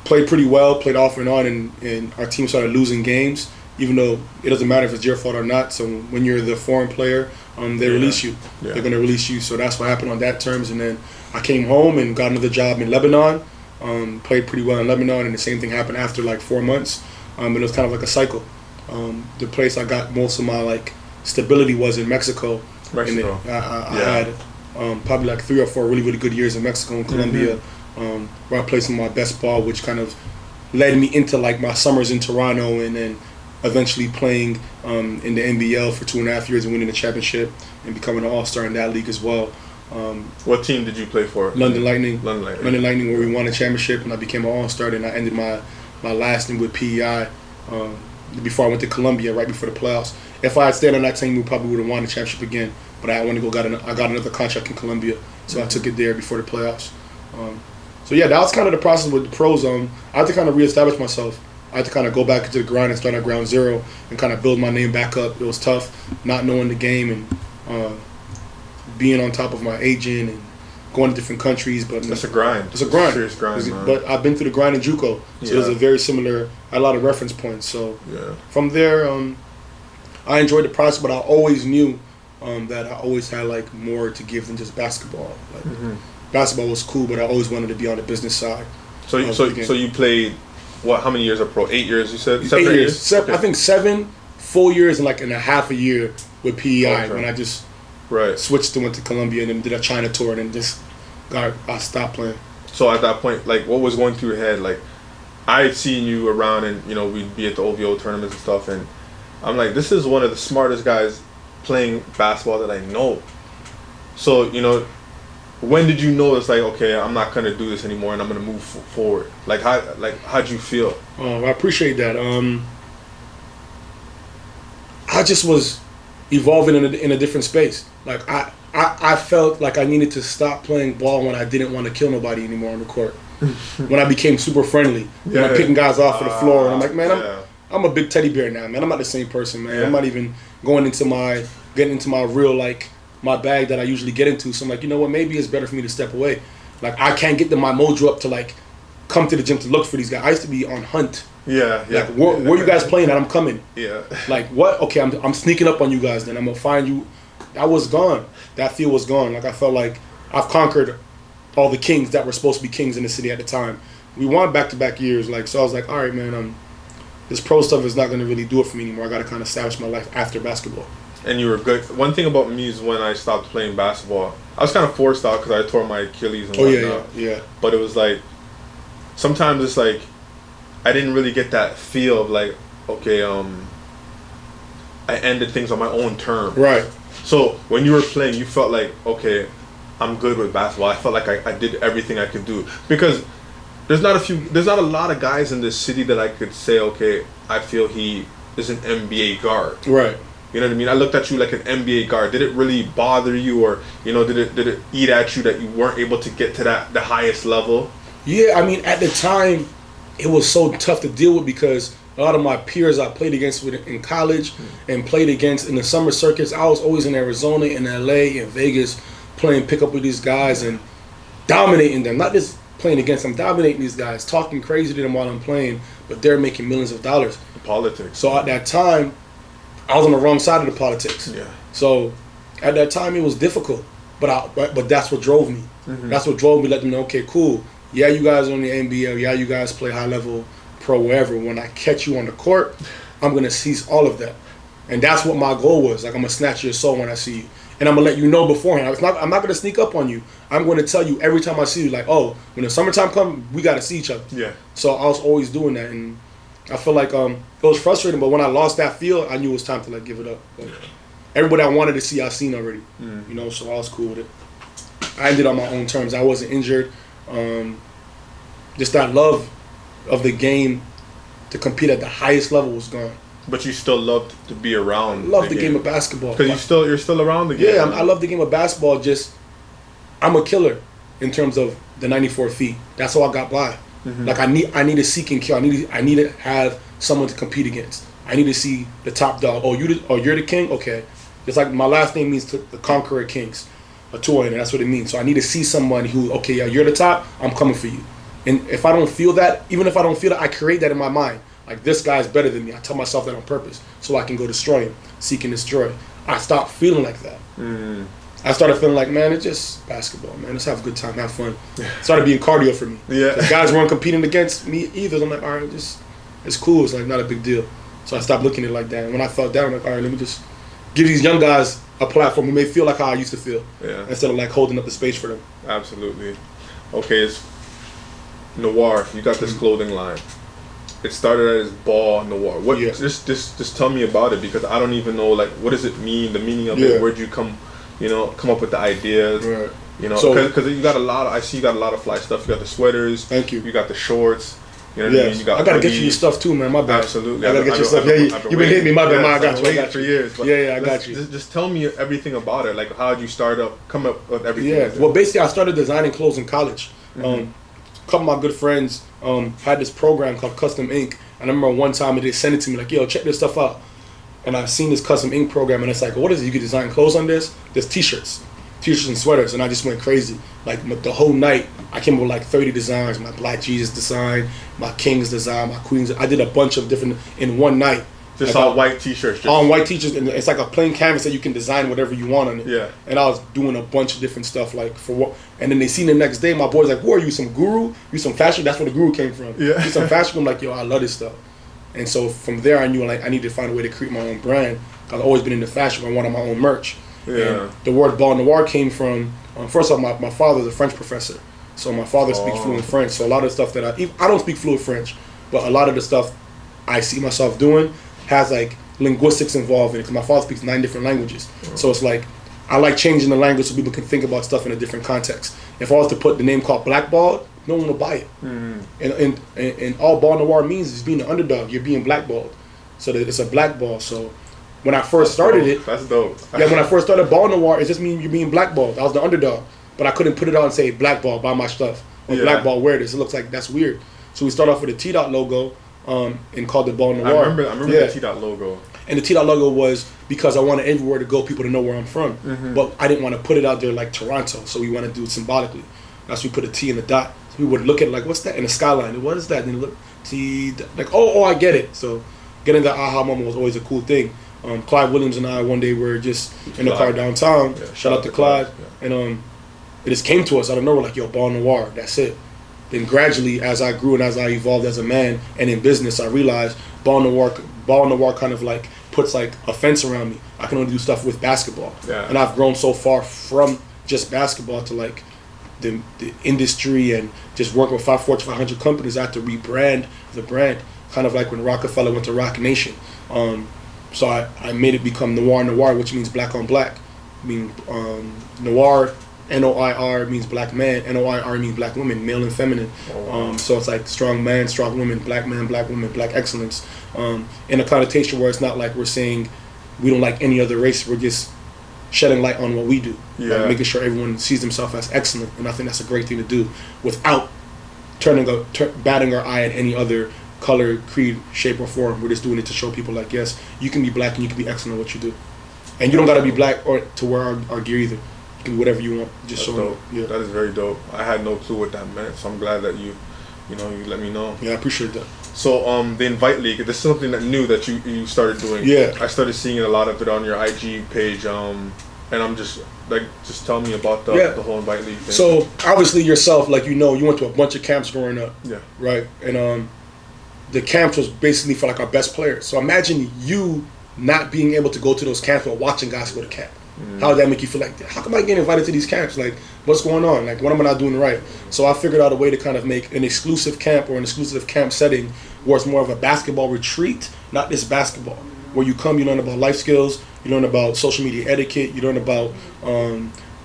played pretty well, played off and on, and our team started losing games, even though it doesn't matter if it's your fault or not. So when you're the foreign player, they release you. Yeah. They're going to release you. So that's what happened on that terms. And then I came home and got another job in Lebanon. Played pretty well in Lebanon, and the same thing happened after like 4 months. And it was kind of like a cycle. The place I got most of my like stability was in Mexico. Mexico. And I had probably like 3 or 4 really, really good years in Mexico and Colombia, where I played some of my best ball, which kind of led me into like my summers in Toronto, and then eventually playing in the NBL for 2.5 years and winning the championship and becoming an all-star in that league as well. What team did you play for? London Lightning. London Lightning, where we won a championship, and I became an all-star, and I ended my last name with PEI before I went to Colombia right before the playoffs. If I had stayed on that team, we probably would have won the championship again. But I went to I got another contract in Colombia, so I took it there before the playoffs. So yeah, that was kind of the process with the pros. I had to kind of reestablish myself. I had to kind of go back into the grind and start at ground zero and kind of build my name back up. It was tough, not knowing the game and being on top of my agent and going to different countries. But that's a grind. It's a grind. Serious grind, man. But I've been through the grind in JUCO, so it was a very similar. I had a lot of reference points. So from there, I enjoyed the process, but I always knew that I always had like more to give than just basketball. Like basketball was cool, but I always wanted to be on the business side. So you played what? How many years of pro? 8 years, you said? 7 years. Okay. I think 7 full years and like in a half a year with PEI when I just switched and went to Colombia and then did a China tour and then just I stopped playing. So at that point, like, what was going through your head? Like, I'd seen you around and, we'd be at the OVO tournaments and stuff, and I'm like, this is one of the smartest guys playing basketball that I know. So, when did you know it's like, okay, I'm not gonna do this anymore and I'm gonna move forward? How'd you feel? I appreciate that. I just was evolving in a different space. Like I felt like I needed to stop playing ball when I didn't want to kill nobody anymore on the court. When I became super friendly, when I'm picking guys off of the floor, and I'm like, man, I'm a big teddy bear now, man. I'm not the same person, man. I'm not even getting into my real, like, my bag that I usually get into. So I'm like, you know what? Maybe it's better for me to step away. Like, I can't get my mojo up to, like, come to the gym to look for these guys. I used to be on hunt. Yeah. Like, where you guys playing at? I'm coming. Yeah. Like, what? Okay, I'm sneaking up on you guys. Then I'm gonna find you. That was gone. That feel was gone. Like, I felt like I've conquered all the kings that were supposed to be kings in the city at the time. We won back-to-back years. Like, so I was like, all right, man. This pro stuff is not gonna really do it for me anymore. I gotta kind of establish my life after basketball. And you were good. One thing about me is when I stopped playing basketball, I was kind of forced out because I tore my Achilles and whatnot. Yeah. But it was like, sometimes it's like, I didn't really get that feel of like, okay, I ended things on my own terms. Right. So when you were playing, you felt like, okay, I'm good with basketball. I felt like I did everything I could do. Because there's not a lot of guys in this city that I could say, okay, I feel he is an NBA guard. Right. You know what I mean? I looked at you like an NBA guard. Did it really bother you, or did it eat at you that you weren't able to get to the highest level? Yeah, I mean, at the time, it was so tough to deal with because a lot of my peers I played against in college and played against in the summer circuits. I was always in Arizona, in LA, in Vegas, playing pickup with these guys and dominating them. Not just playing against them, dominating these guys, talking crazy to them while I'm playing, but they're making millions of dollars. Politics. So at that time, I was on the wrong side of the politics. Yeah. So at that time, it was difficult, but that's what drove me. Mm-hmm. That's what drove me. Let them know, okay, cool. Yeah, you guys are in the NBA. Yeah, you guys play high level, pro, wherever. When I catch you on the court, I'm gonna seize all of that, and that's what my goal was. Like, I'm gonna snatch your soul when I see you, and I'm gonna let you know beforehand. I'm not gonna sneak up on you. I'm gonna tell you every time I see you. Like, oh, when the summertime comes, we gotta see each other. Yeah. So I was always doing that, and I feel like it was frustrating. But when I lost that feel, I knew it was time to like give it up. Like, everybody I wanted to see, I seen already. So I was cool with it. I ended on my own terms. I wasn't injured. Just that love of the game to compete at the highest level was gone. But you still loved to be around. I love the game of basketball. Because you're still around the game. Yeah, I love the game of basketball. Just I'm a killer in terms of the 94 feet. That's how I got by. Mm-hmm. Like I need to seek and kill. I need to have someone to compete against. I need to see the top dog. You're the king. Okay, it's like my last name means the conqueror of kings. Atuahene, that's what it means. So I need to see somebody who, okay, yeah, you're the top. I'm coming for you. And if I don't feel that, even if I don't feel that, I create that in my mind. Like, this guy's better than me. I tell myself that on purpose so I can go destroy him, seek and destroy. I stopped feeling like that. I started feeling like, man, it's just basketball, man. Let's have a good time, have fun. It started being cardio for me. Yeah. The guys weren't competing against me either. So I'm like, all right, it's cool. It's like not a big deal. So I stopped looking at it like that. And when I felt down, I'm like, all right, let me just give these young guys a platform who may feel like how I used to feel. Yeah. Instead of like holding up the space for them. Absolutely. Okay, it's Noir. You got this clothing line. It started as Ball Noir. What? Yeah. Just tell me about it, because I don't even know, like, what does it mean? The meaning of it. Where'd you come up with the ideas? Right. Because you got a lot. I see you got a lot of fly stuff. You got the sweaters. Thank you. You got the shorts. You know what I mean? You got. I gotta get you your stuff too, man. My bad. Absolutely. I gotta get your stuff. You've been hitting me. My bad. I got you. I got for years. But I got you. Just tell me everything about it. Like, how did you come up with everything? Yeah. Well, basically, I started designing clothes in college. A couple of my good friends had this program called Custom Ink. And I remember one time they sent it to me like, yo, check this stuff out. And I've seen this Custom Ink program, and it's like, what is it? You can design clothes on this? There's t-shirts and sweaters. And I just went crazy. Like, the whole night, I came up with like 30 designs. My Black Jesus design, my King's design, my Queen's. I did a bunch of different in one night. Just like on white t-shirts. On white t-shirts, and it's like a plain canvas that you can design whatever you want on it. Yeah. And I was doing a bunch of different stuff, like for what. And then they seen the next day, my boys like, "Who are you? Some guru? You some fashion?" That's where the guru came from. Yeah. You some fashion? I'm like, yo, I love this stuff. And so from there, I knew like I needed to find a way to create my own brand. I've always been into fashion. I wanted my own merch. Yeah. And the word Ball Noir came from first off, my father's a French professor, so my father speaks fluent French. So a lot of the stuff that I don't speak fluent French, but a lot of the stuff I see myself doing has like linguistics involved in it, because my father speaks 9 different languages. So it's like I like changing the language so people can think about stuff in a different context. If I was to put the name called blackballed, no one will buy it. And all ball noir means is being an underdog. You're being blackballed. So that it's a blackball. So when I first started it, that's dope. Yeah, when I first started ball noir, it just means you're being blackballed. I was the underdog, but I couldn't put it out and say blackball, buy my stuff, or blackball, wear this. It looks like that's weird. So we start off with a T dot logo, and called it ball noir. I remember the T dot logo. And the T dot logo was because I wanted everywhere to go, people to know where I'm from. But I didn't want to put it out there like Toronto, so we want to do it symbolically. That's why we put a T in the dot. So we would look at it like, what's that? In the skyline. What is that? And then look, T, like, oh, I get it. So getting that aha moment was always a cool thing. Clyde Williams and I one day were just in the car downtown. Yeah, shout out to Clyde. Yeah. And it just came to us out of nowhere like, yo, ball noir, that's it. Then gradually, as I grew and as I evolved as a man and in business, I realized ball noir kind of like puts like a fence around me. I can only do stuff with basketball. Yeah. And I've grown so far from just basketball to like the industry and just working with Fortune 500 companies. I had to rebrand the brand, kind of like when Rockefeller went to Rock Nation. So I made it become noir, which means black on black. I mean, noir, Noir means black man, Noir means black woman, male and feminine. So it's like strong man, strong woman, black woman, black excellence. In a connotation where it's not like we're saying we don't like any other race, we're just shedding light on what we do. Yeah. Like making sure everyone sees themselves as excellent. And I think that's a great thing to do without batting our eye at any other color, creed, shape, or form. We're just doing it to show people like, yes, you can be black and you can be excellent at what you do. And you don't got to be black or to wear our gear either. You can be whatever you want. Just show dope. Yeah. That is very dope. I had no clue what that meant, so I'm glad that you let me know. Yeah, I appreciate that. So the Invite League, this is something that new that you started doing. Yeah. I started seeing a lot of it on your IG page, and I'm just tell me about the whole Invite League thing. So obviously yourself, like you went to a bunch of camps growing up. Yeah. Right? And the camps was basically for like our best players. So imagine you not being able to go to those camps but watching guys go to camp. How would that make you feel? Like, how come I get invited to these camps? Like, what's going on? Like, what am I not doing right? So I figured out a way to kind of make an exclusive camp or an exclusive camp setting where it's more of a basketball retreat, not just basketball, where you come, you learn about life skills, you learn about social media etiquette, you learn about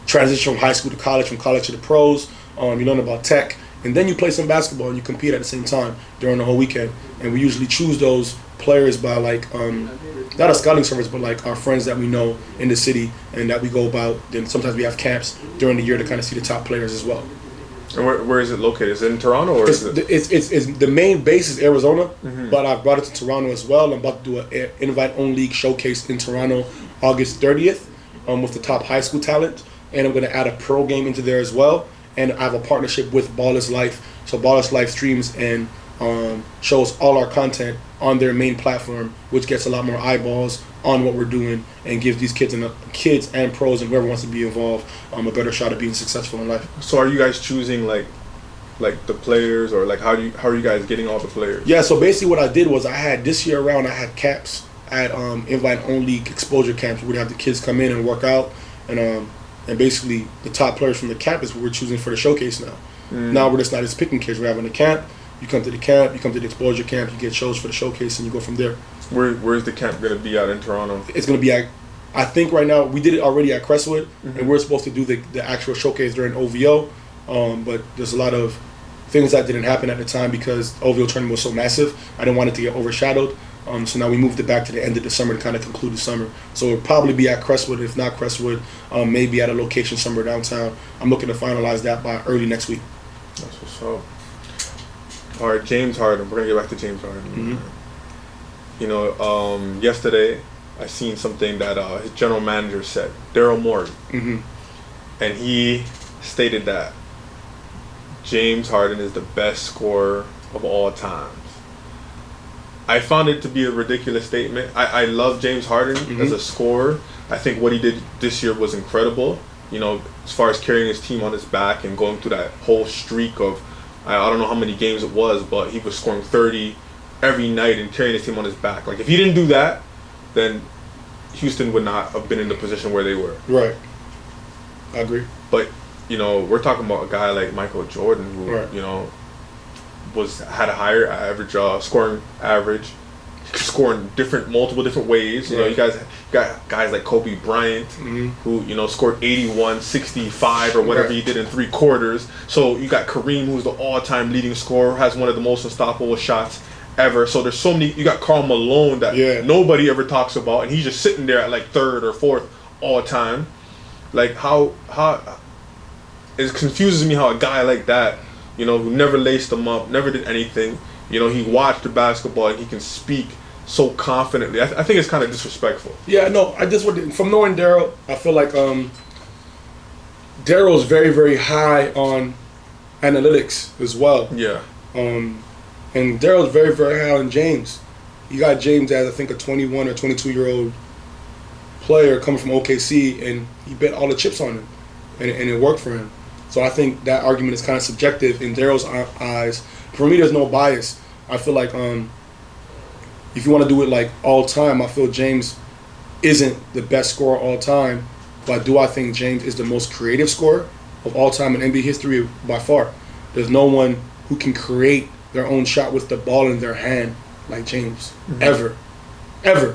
transition from high school to college, from college to the pros, you learn about tech, and then you play some basketball and you compete at the same time during the whole weekend. And we usually choose those players by like not a scouting service, but like our friends that we know in the city and that we go about. Then sometimes we have camps during the year to kind of see the top players as well. And where is it located? Is it in Toronto or is it? It's the main base is Arizona, but I've brought it to Toronto as well. I'm about to do an Invite On League showcase in Toronto August 30th with the top high school talent, and I'm going to add a pro game into there as well. And I have a partnership with Baller's Life. So Baller's Life streams and shows all our content on their main platform, which gets a lot more eyeballs on what we're doing and gives these kids and pros and whoever wants to be involved a better shot at being successful in life. So are you guys choosing like the players, or like how are you guys getting all the players? Yeah, so basically what I did was I had this year around I had camps at Invite Only exposure camps where we'd have the kids come in and work out, and basically the top players from the campus we're choosing for the showcase now. Now we're just not just picking kids, we're having a camp. You come to the camp, you come to the exposure camp, you get shows for the showcase, and you go from there. Where's the camp going to be at in Toronto? It's going to be at, I think right now, we did it already at Crestwood, and we're supposed to do the actual showcase during OVO, but there's a lot of things that didn't happen at the time because OVO tournament was so massive. I didn't want it to get overshadowed, so now we moved it back to the end of the summer to kind of conclude the summer. So it'll probably be at Crestwood, if not Crestwood, maybe at a location somewhere downtown. I'm looking to finalize that by early next week. That's what's up. All right, James Harden. We're going to get back to James Harden. Yesterday I seen something that his general manager said, Daryl Morey. And he stated that James Harden is the best scorer of all times. I found it to be a ridiculous statement. I love James Harden as a scorer. I think what he did this year was incredible. As far as carrying his team on his back and going through that whole streak of, I don't know how many games it was, but he was scoring 30 every night and carrying his team on his back. Like, if he didn't do that, then Houston would not have been in the position where they were. Right. I agree. But, we're talking about a guy like Michael Jordan who, had a higher average scoring average. scoring multiple different ways. You know, you got guys like Kobe Bryant, who, you know, scored 81, 65, or whatever he did in 3 quarters. So you got Kareem, who's the all-time leading scorer, has one of the most unstoppable shots ever. So there's so many. You got Karl Malone that nobody ever talks about, and he's just sitting there at like 3rd or 4th all time. Like how it confuses me how a guy like that, you know, who never laced them up, never did anything, you know, he watched the basketball and he can speak so confidently. I think it's kind of disrespectful. Yeah, no, from knowing Daryl, I feel like Daryl's very, very high on analytics as well. Yeah. And Daryl's very, very high on James. You got James as, I think, a 21 or 22-year-old player coming from OKC, and he bet all the chips on him, and it worked for him. So I think that argument is kind of subjective in Daryl's eyes. For me, there's no bias. I feel like if you want to do it like all time, I feel James isn't the best scorer all time, but do I think James is the most creative scorer of all time in NBA history by far. There's no one who can create their own shot with the ball in their hand like James. Ever.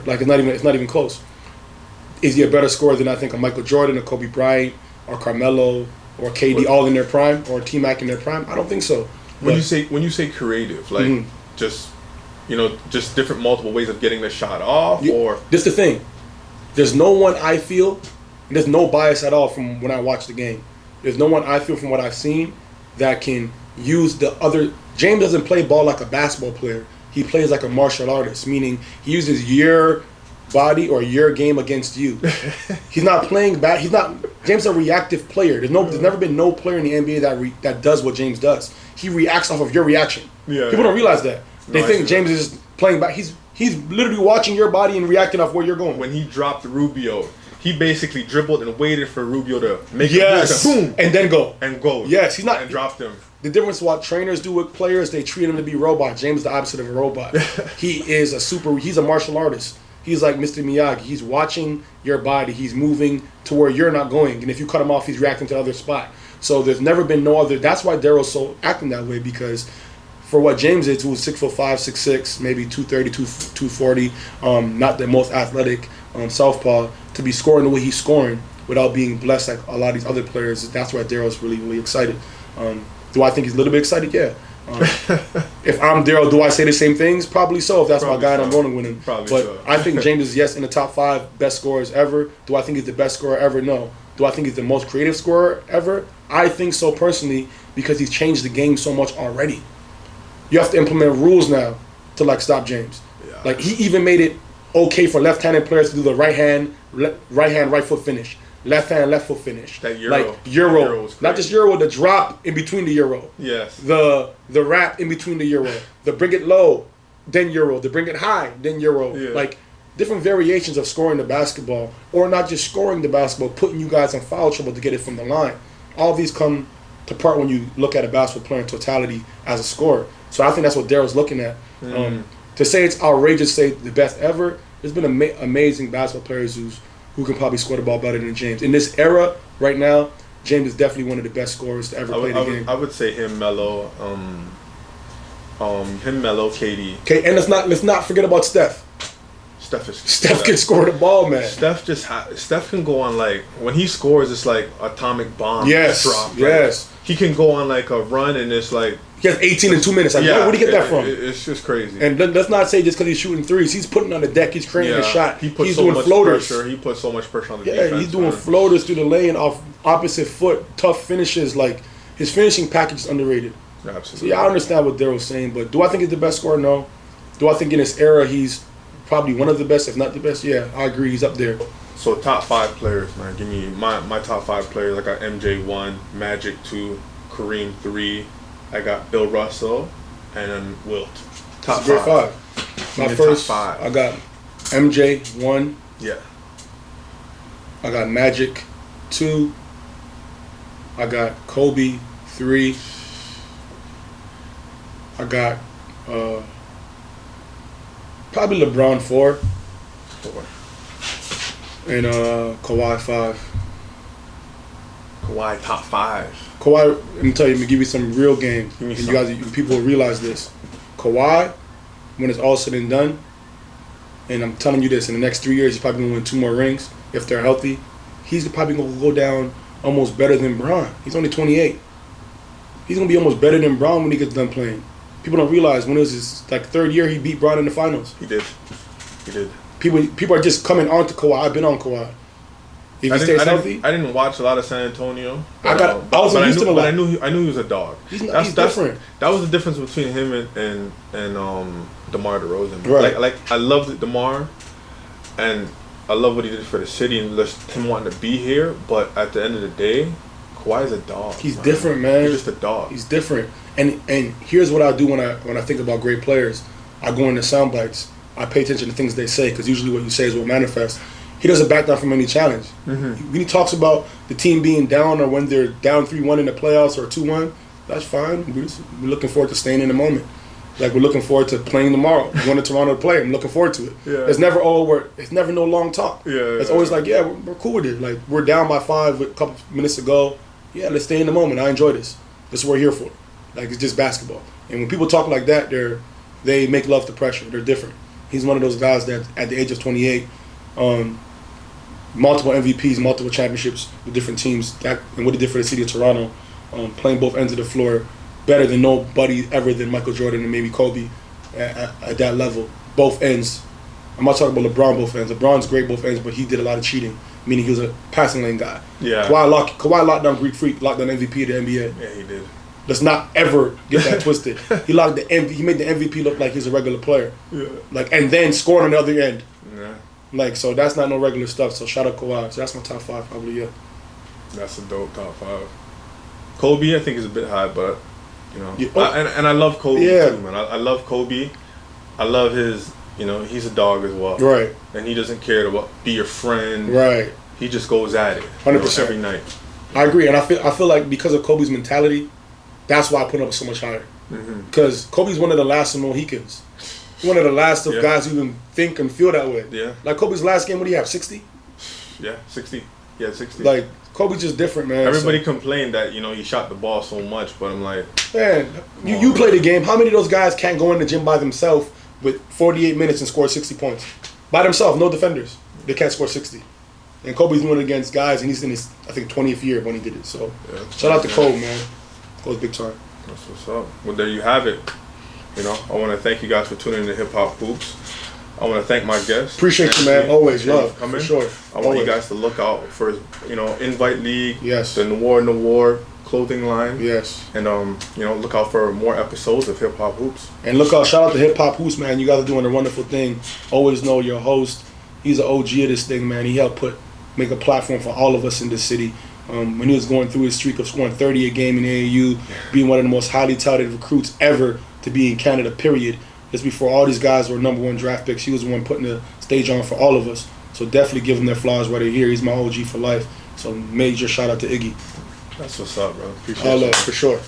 Like it's not even close. Is he a better scorer than I think a Michael Jordan, or Kobe Bryant, or Carmelo, or KD all in their prime, or T-Mac in their prime? I don't think so. When you say creative, like just, you know, just different multiple ways of getting the shot off, or this the thing. There's no one I feel, and there's no bias at all from when I watch the game. There's no one I feel from what I've seen that can use the other. James doesn't play ball like a basketball player. He plays like a martial artist, meaning he uses your body or your game against you. He's not playing back. James is a reactive player. There's never been no player in the NBA that does what James does. He reacts off of your reaction. People don't realize that. They think James is just playing back. He's literally watching your body and reacting off where you're going. When he dropped Rubio, he basically dribbled and waited for Rubio to make a boom and then go. Yes, he's not. And dropped him. The difference what trainers do with players, they treat him to be robot. James is the opposite of a robot. He's a martial artist. He's like Mr. Miyagi. He's watching your body. He's moving to where you're not going. And if you cut him off, he's reacting to the other spot. So there's never been no other. That's why Daryl's so acting that way, because for what James is, who's 6'5", 6'6", maybe 230, 240, not the most athletic southpaw, to be scoring the way he's scoring without being blessed like a lot of these other players, that's why Daryl's really, really excited. Do I think he's a little bit excited? Yeah. If I'm Daryl, do I say the same things? Probably so, if that's my guy and I'm rolling with him. I think James is, yes, in the top 5 best scorers ever. Do I think he's the best scorer ever? No. Do I think he's the most creative scorer ever? I think so personally, because he's changed the game so much already. You have to implement rules now to like stop James. Yeah. Like he even made it okay for left-handed players to do the right hand, right foot finish. Left hand, left foot finish. That Euro. Like Euro. Not just Euro, the drop in between the Euro. Yes. The wrap in between the Euro. The bring it low, then Euro. The bring it high, then Euro. Yeah. Like different variations of scoring the basketball, or not just scoring the basketball, putting you guys in foul trouble to get it from the line. All these come to part when you look at a basketball player in totality as a scorer. So I think that's what Daryl's looking at. To say it's outrageous, say the best ever, there's been amazing basketball players who can probably score the ball better than James. In this era, right now, James is definitely one of the best scorers to ever play the game. I would say him, Melo, KD. Okay, and let's not forget about Steph. Steph can score the ball, man. Steph can go on, like, when he scores, it's like atomic bomb. Yes, drop, right? yes. He can go on like a run, and it's like he has 18 in 2 minutes. Like, where did he get that from? It's just crazy. And let's not say just because he's shooting threes. He's putting on the deck. He's creating a shot. He's doing floaters. Pressure. He puts so much pressure on the defense. Yeah, he's doing floaters through the lane off opposite foot, tough finishes. Like, his finishing package is underrated. Absolutely. So I understand what Daryl's saying, but do I think he's the best scorer? No. Do I think in this era he's probably one of the best, if not the best? Yeah, I agree. He's up there. So top 5 players, man. Give me my top 5 players. I got MJ 1, Magic 2, Kareem 3. I got Bill Russell, and then Wilt. Top 5. My first, top 5. I got MJ 1. Yeah. I got Magic 2. I got Kobe 3. I got probably LeBron 4. And Kawhi 5. Kawhi top 5. Kawhi, let me tell you, let me give you some real game. And you guys, people will realize this. Kawhi, when it's all said and done, And I'm telling you this, in the next 3 years, he's probably going to win 2 more rings if they're healthy. He's probably going to go down almost better than Bron. He's only 28. He's going to be almost better than Bron when he gets done playing. People don't realize when it was his 3rd year, he beat Bron in the finals. He did. People are just coming on to Kawhi. I've been on Kawhi. If he stays healthy, I didn't watch a lot of San Antonio. But, I knew he was a dog. He's different. That was the difference between him and DeMar DeRozan. Right. Like I loved DeMar, and I love what he did for the city and just him wanting to be here. But at the end of the day, Kawhi's a dog. He's different, man. He's just a dog. He's different. And here's what I do when I think about great players. I go into sound bites. I pay attention to things they say because usually what you say is what manifests. He doesn't back down from any challenge. Mm-hmm. When he talks about the team being down or when they're down 3-1 in the playoffs or 2-1, that's fine. We're looking forward to staying in the moment. Like we're looking forward to playing tomorrow. Going to Toronto to play. I'm looking forward to it. Yeah. It's never it's never no long talk. It's always like, we're cool with it. Like we're down by 5 with a couple minutes to go. Yeah, let's stay in the moment. I enjoy this. This is what we're here for. Like it's just basketball. And when people talk like that, they make love to pressure. They're different. He's one of those guys that at the age of 28, multiple MVPs, multiple championships with different teams, and what he did for the city of Toronto, playing both ends of the floor, better than nobody ever than Michael Jordan and maybe Kobe at that level. Both ends. I'm not talking about LeBron both ends. LeBron's great both ends, but he did a lot of cheating, meaning he was a passing lane guy. Yeah. Kawhi locked down Greek Freak, locked down MVP of the NBA. Yeah, he did. Let's not ever get that twisted. He made the MVP look like he's a regular player. Yeah. And then scored on the other end. Yeah. So that's not no regular stuff. So shout out Kawhi. So that's my top 5 probably, yeah. That's a dope top 5. Kobe, I think is a bit high, but and I love Kobe too, man. I love Kobe. I love his, he's a dog as well. Right. And he doesn't care to be your friend. Right. He just goes at it. 100% every night. I agree, and I feel like because of Kobe's mentality, that's why I put him up so much higher. Because Kobe's one of the last of Mohicans. One of the last of guys who even think and feel that way. Yeah. Like Kobe's last game, what do you have, 60? Yeah, 60. Yeah, 60. Like, Kobe's just different, man. Everybody complained that, he shot the ball so much, but I'm like... Man, you play the game. How many of those guys can't go in the gym by themselves with 48 minutes and score 60 points? By themselves, no defenders. They can't score 60. And Kobe's doing it against guys, and he's in his, I think, 20th year when he did it. So, shout out to Kobe, man. Kobe's big time. That's what's up. Well, there you have it. I want to thank you guys for tuning in to Hip Hop Hoops. I want to thank my guests. Appreciate you, man. Always love. For sure. I want you guys to look out for, Invite League. Yes. The Noir clothing line. Yes. And, look out for more episodes of Hip Hop Hoops. And shout out to Hip Hop Hoops, man. You guys are doing a wonderful thing. Always know your host. He's an OG of this thing, man. He helped make a platform for all of us in this city. When he was going through his streak of scoring 30 a game in AAU, being one of the most highly touted recruits ever to be in Canada, period. Just before all these guys were #1 draft picks, he was the one putting the stage on for all of us. So definitely give him their flowers while they're here. He's my OG for life. So major shout out to Iggy. That's what's up, bro. Appreciate it. For sure.